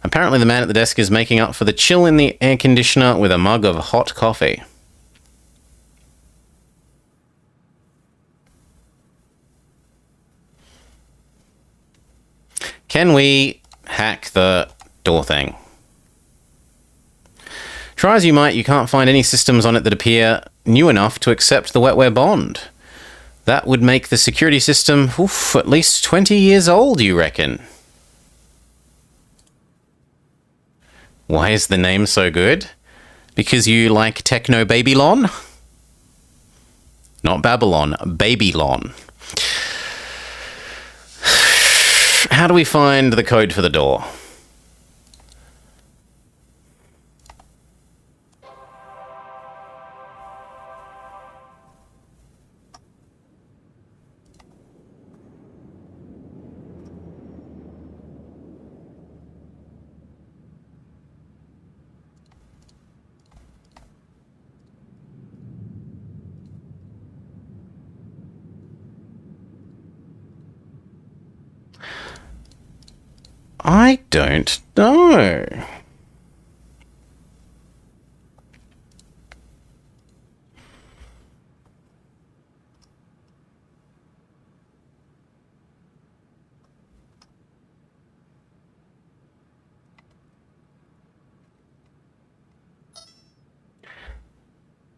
Apparently the man at the desk is making up for the chill in the air conditioner with a mug of hot coffee. Can we hack the door thing? Try as you might, you can't find any systems on it that appear new enough to accept the wetware bond. That would make the security system, at least 20 years old, you reckon? Why is the name so good? Because you like Technobabylon? Not Babylon, Babylon. How do we find the code for the door? I don't know.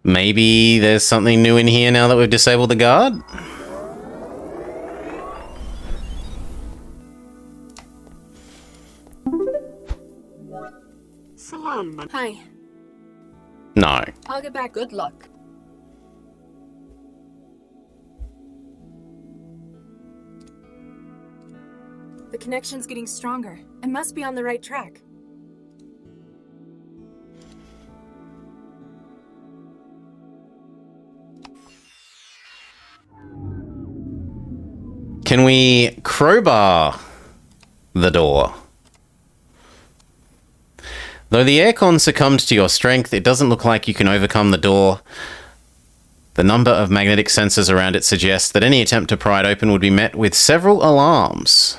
Maybe there's something new in here now that we've disabled the guard? Salam. Hi. No. I'll get back. Good luck. The connection's getting stronger. I must be on the right track. Can we crowbar the door? Though the aircon succumbed to your strength, it doesn't look like you can overcome the door. The number of magnetic sensors around it suggests that any attempt to pry it open would be met with several alarms.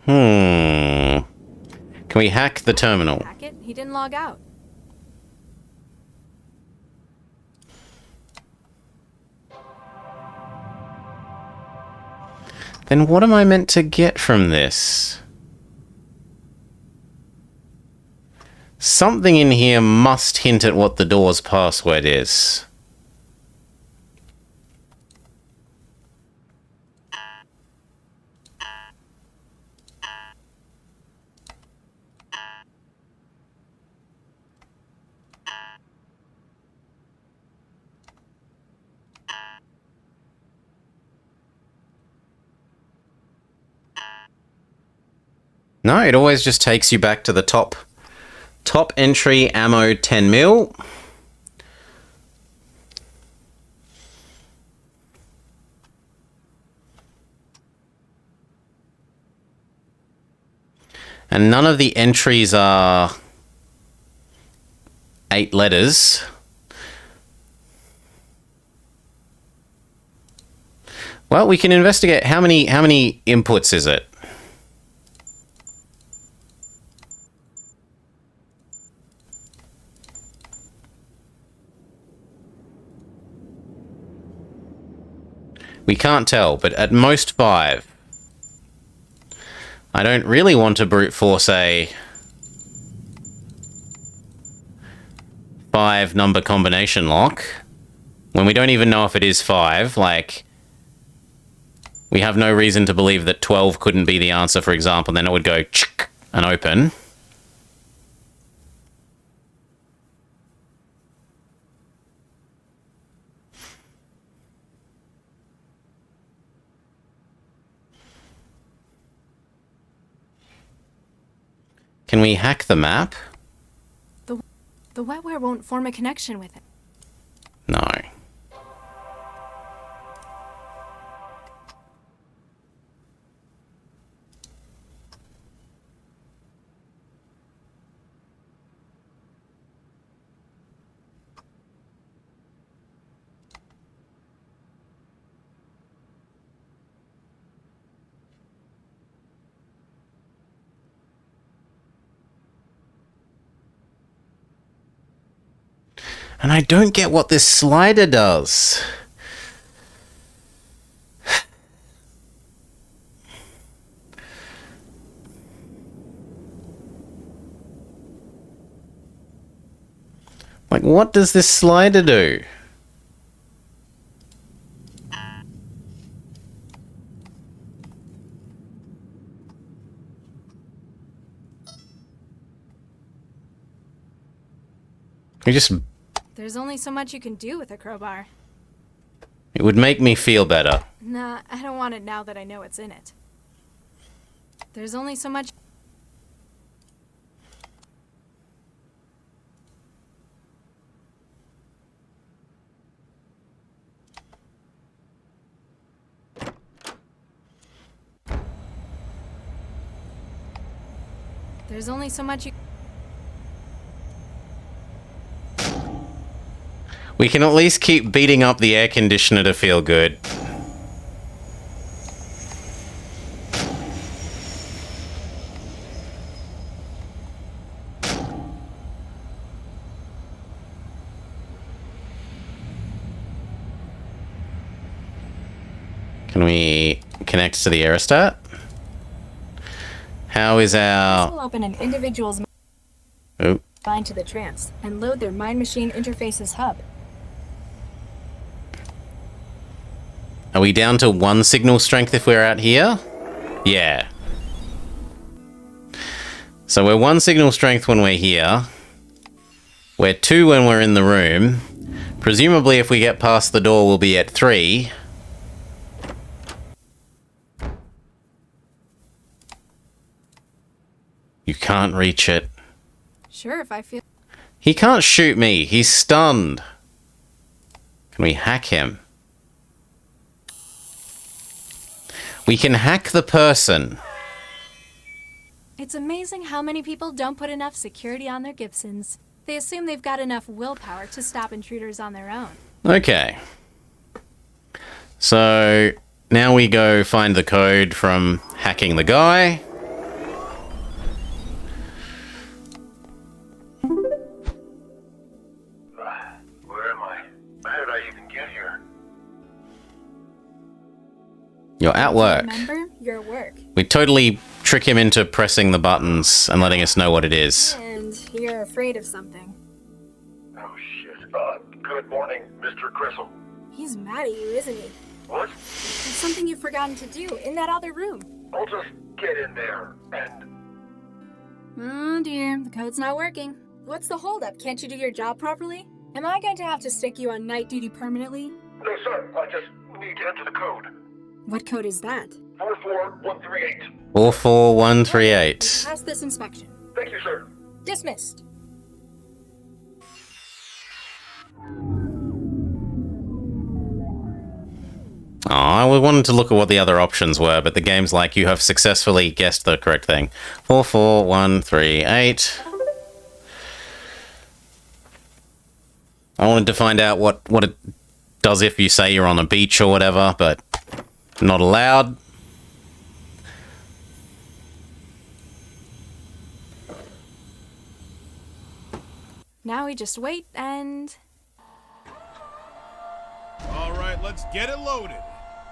Can we hack the terminal? Hack it? He didn't log out. Then what am I meant to get from this? Something in here must hint at what the door's password is. No, it always just takes you back to the top entry, ammo 10 mil. And none of the entries are 8 letters. Well, we can investigate how many inputs is it? We can't tell, but at most 5. I don't really want to brute force a 5 number combination lock when we don't even know if it is 5. Like, we have no reason to believe that 12 couldn't be the answer, for example, then it would go chick and open. Can we hack the map? The wetware won't form a connection with it. No. And I don't get what this slider does. Like, what does this slider do? We just... There's only so much you can do with a crowbar. It would make me feel better. Nah, I don't want it now that I know it's in it. There's only so much... There's only so much you... We can at least keep beating up the air conditioner to feel good. Can we connect to the aerostat? How is This our... will open an individual's Oh. mind to the trance and load their mind-machine interfaces hub. Are we down to 1 signal strength if we're out here? Yeah. So we're 1 signal strength when we're here. We're 2 when we're in the room. Presumably if we get past the door we'll be at 3. You can't reach it. Sure, if I feel... He can't shoot me. He's stunned. Can we hack him? We can hack the person. It's amazing how many people don't put enough security on their Gibsons. They assume they've got enough willpower to stop intruders on their own. Okay. So now we go find the code from hacking the guy. Where am I? How did I even get here? You're at work. Remember? Your work. We totally trick him into pressing the buttons and letting us know what it is. And you're afraid of something. Oh, shit. Good morning, Mr. Crystal. He's mad at you, isn't he? What? There's something you've forgotten to do in that other room. I'll just get in there and... Oh dear, the code's not working. What's the holdup? Can't you do your job properly? Am I going to have to stick you on night duty permanently? No, sir. I just need to enter the code. What code is that? 44138. 44138. Pass this inspection. Thank you, sir. Dismissed. Oh, I wanted to look at what the other options were, but the game's like, you have successfully guessed the correct thing. 44138. I wanted to find out what it does if you say you're on a beach or whatever, but not allowed. Now we just wait and... All right, let's get it loaded.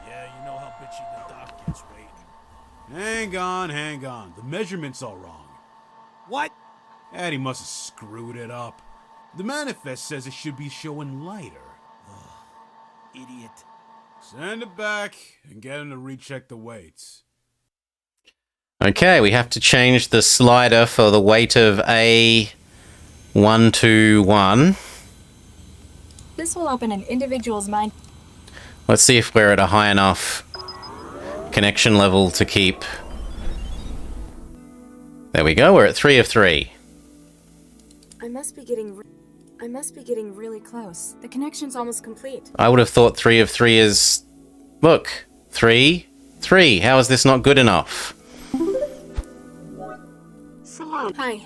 Yeah, you know how bitchy the doc gets waiting. Hang on. The measurement's all wrong. What? Eddie must have screwed it up. The manifest says it should be showing lighter. Idiot. Send it back and get him to recheck the weights. Okay, we have to change the slider for the weight of A121. This will open an individual's mind. Let's see if we're at a high enough connection level to keep... There we go, we're at 3 of 3. I must be getting really close. The connection's almost complete. I would have thought 3 of 3 is... Look, 3, 3. How is this not good enough? Salam. Hi.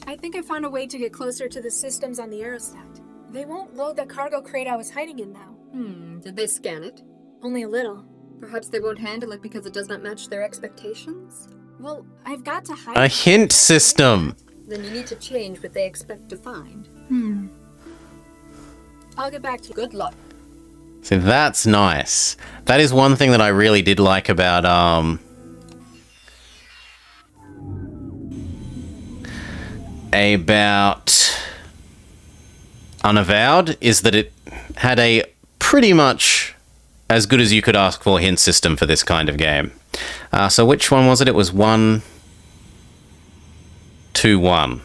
I think I found a way to get closer to the systems on the aerostat. They won't load the cargo crate I was hiding in now. Did they scan it? Only a little. Perhaps they won't handle it because it does not match their expectations? Well, I've got to hide... A hint system! Then you need to change what they expect to find. I'll get back to you. Good luck. See, that's nice. That is one thing that I really did like about, Unavowed, is that it had a pretty much as good as you could ask for hint system for this kind of game. So which one was it? It was 121.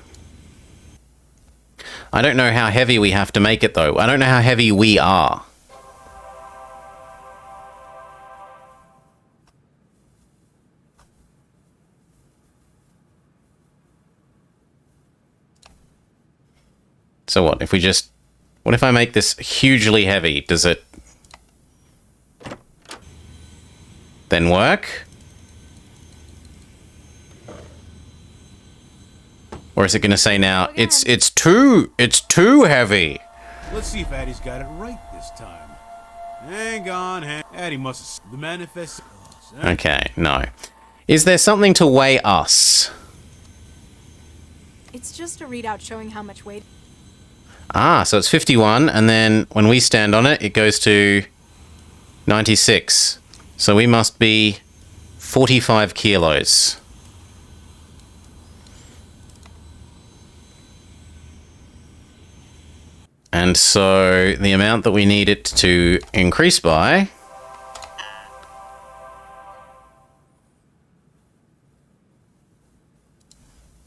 I don't know how heavy we have to make it, though. I don't know how heavy we are. So what if we just... What if I make this hugely heavy? Does it then work? Or is it going to say now, it's too heavy? Let's see if Addie's got it right this time. Hang on, Addie must have... The manifest... Okay, no. Is there something to weigh us? It's just a readout showing how much weight. Ah, so it's 51, and then when we stand on it, it goes to 96. So we must be 45 kilos. And so the amount that we need it to increase by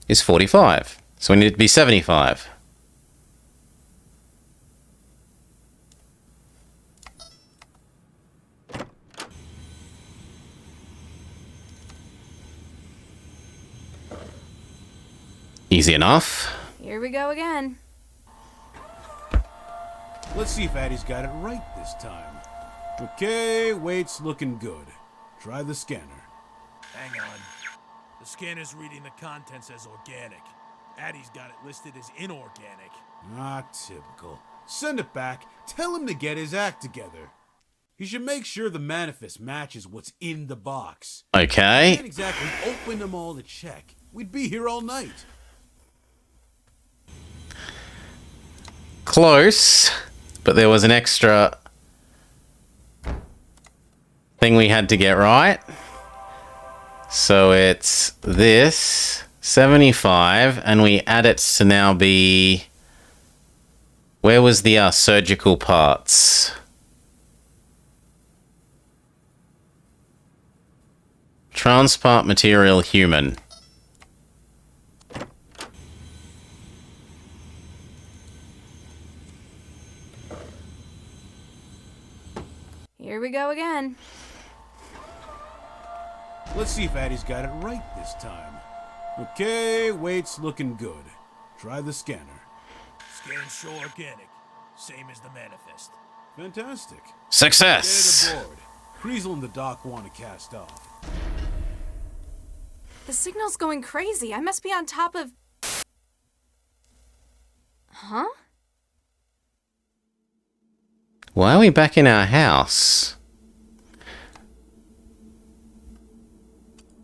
is 45. So we need it to be 75. Easy enough. Here we go again. Let's see if Addie's got it right this time. Okay, weight's looking good. Try the scanner. Hang on. The scanner's reading the contents as organic. Addie's got it listed as inorganic. Ah, typical. Send it back. Tell him to get his act together. He should make sure the manifest matches what's in the box. Okay. He can't exactly open them all to check. We'd be here all night. Close, but there was an extra thing we had to get right. So it's this 75, and we add it to now be... Where was the surgical parts? Transport material human. Here we go again. Let's see if Addie's got it right this time. Okay, weight's looking good. Try the scanner. Scan's show organic. Same as the manifest. Fantastic. Success! Get it aboard. Kriesel and the doc want to cast off. The signal's going crazy. I must be on top of... Huh? Why are we back in our house?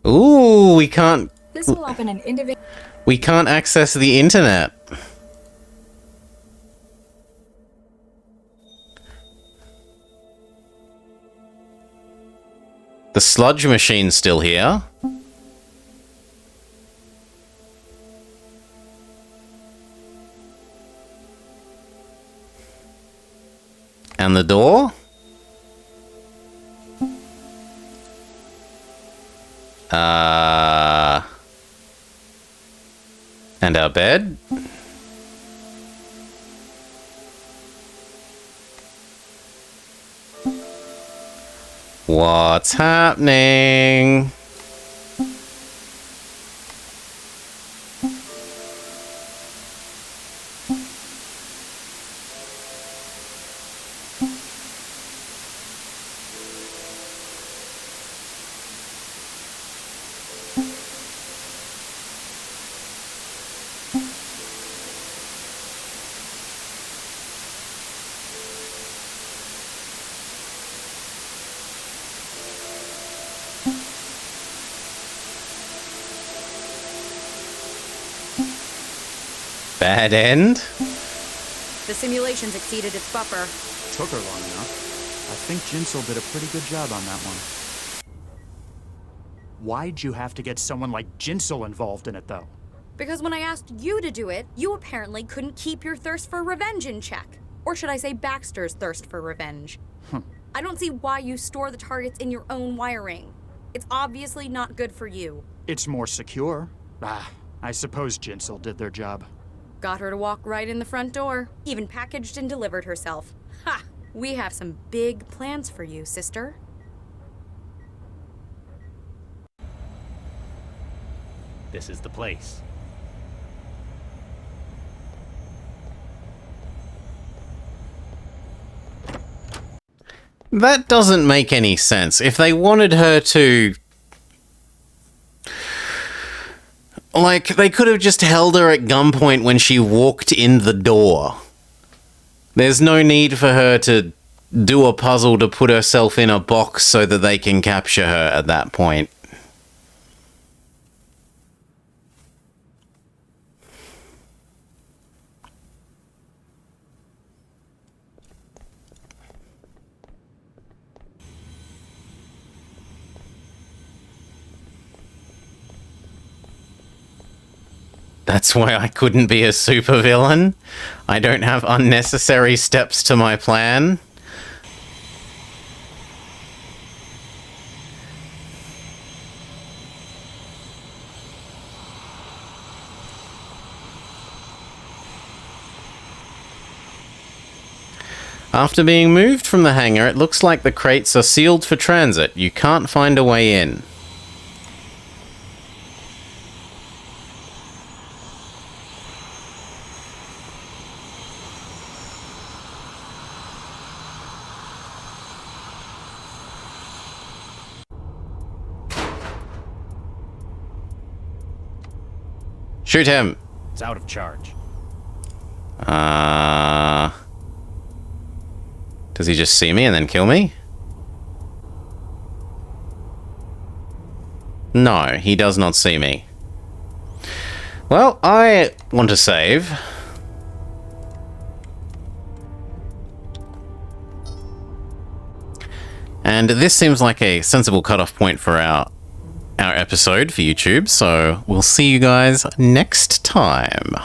Ooh, we can't... This will open an individual... We can't access the internet. The sludge machine's still here. And the door? And our bed? What's happening? Bad end? The simulations exceeded its buffer. Took her long enough. I think Jinsel did a pretty good job on that one. Why'd you have to get someone like Jinsel involved in it, though? Because when I asked you to do it, you apparently couldn't keep your thirst for revenge in check. Or should I say Baxter's thirst for revenge. I don't see why you store the targets in your own wiring. It's obviously not good for you. It's more secure. I suppose Jinsel did their job. Got her to walk right in the front door. Even packaged and delivered herself. Ha! We have some big plans for you, sister. This is the place. That doesn't make any sense. If they wanted her to... Like, they could have just held her at gunpoint when she walked in the door. There's no need for her to do a puzzle to put herself in a box so that they can capture her at that point. That's why I couldn't be a supervillain. I don't have unnecessary steps to my plan. After being moved from the hangar, it looks like the crates are sealed for transit. You can't find a way in. Shoot him. It's out of charge. Does he just see me and then kill me? No, he does not see me. Well, I want to save. And this seems like a sensible cutoff point for our episode for YouTube, so we'll see you guys next time.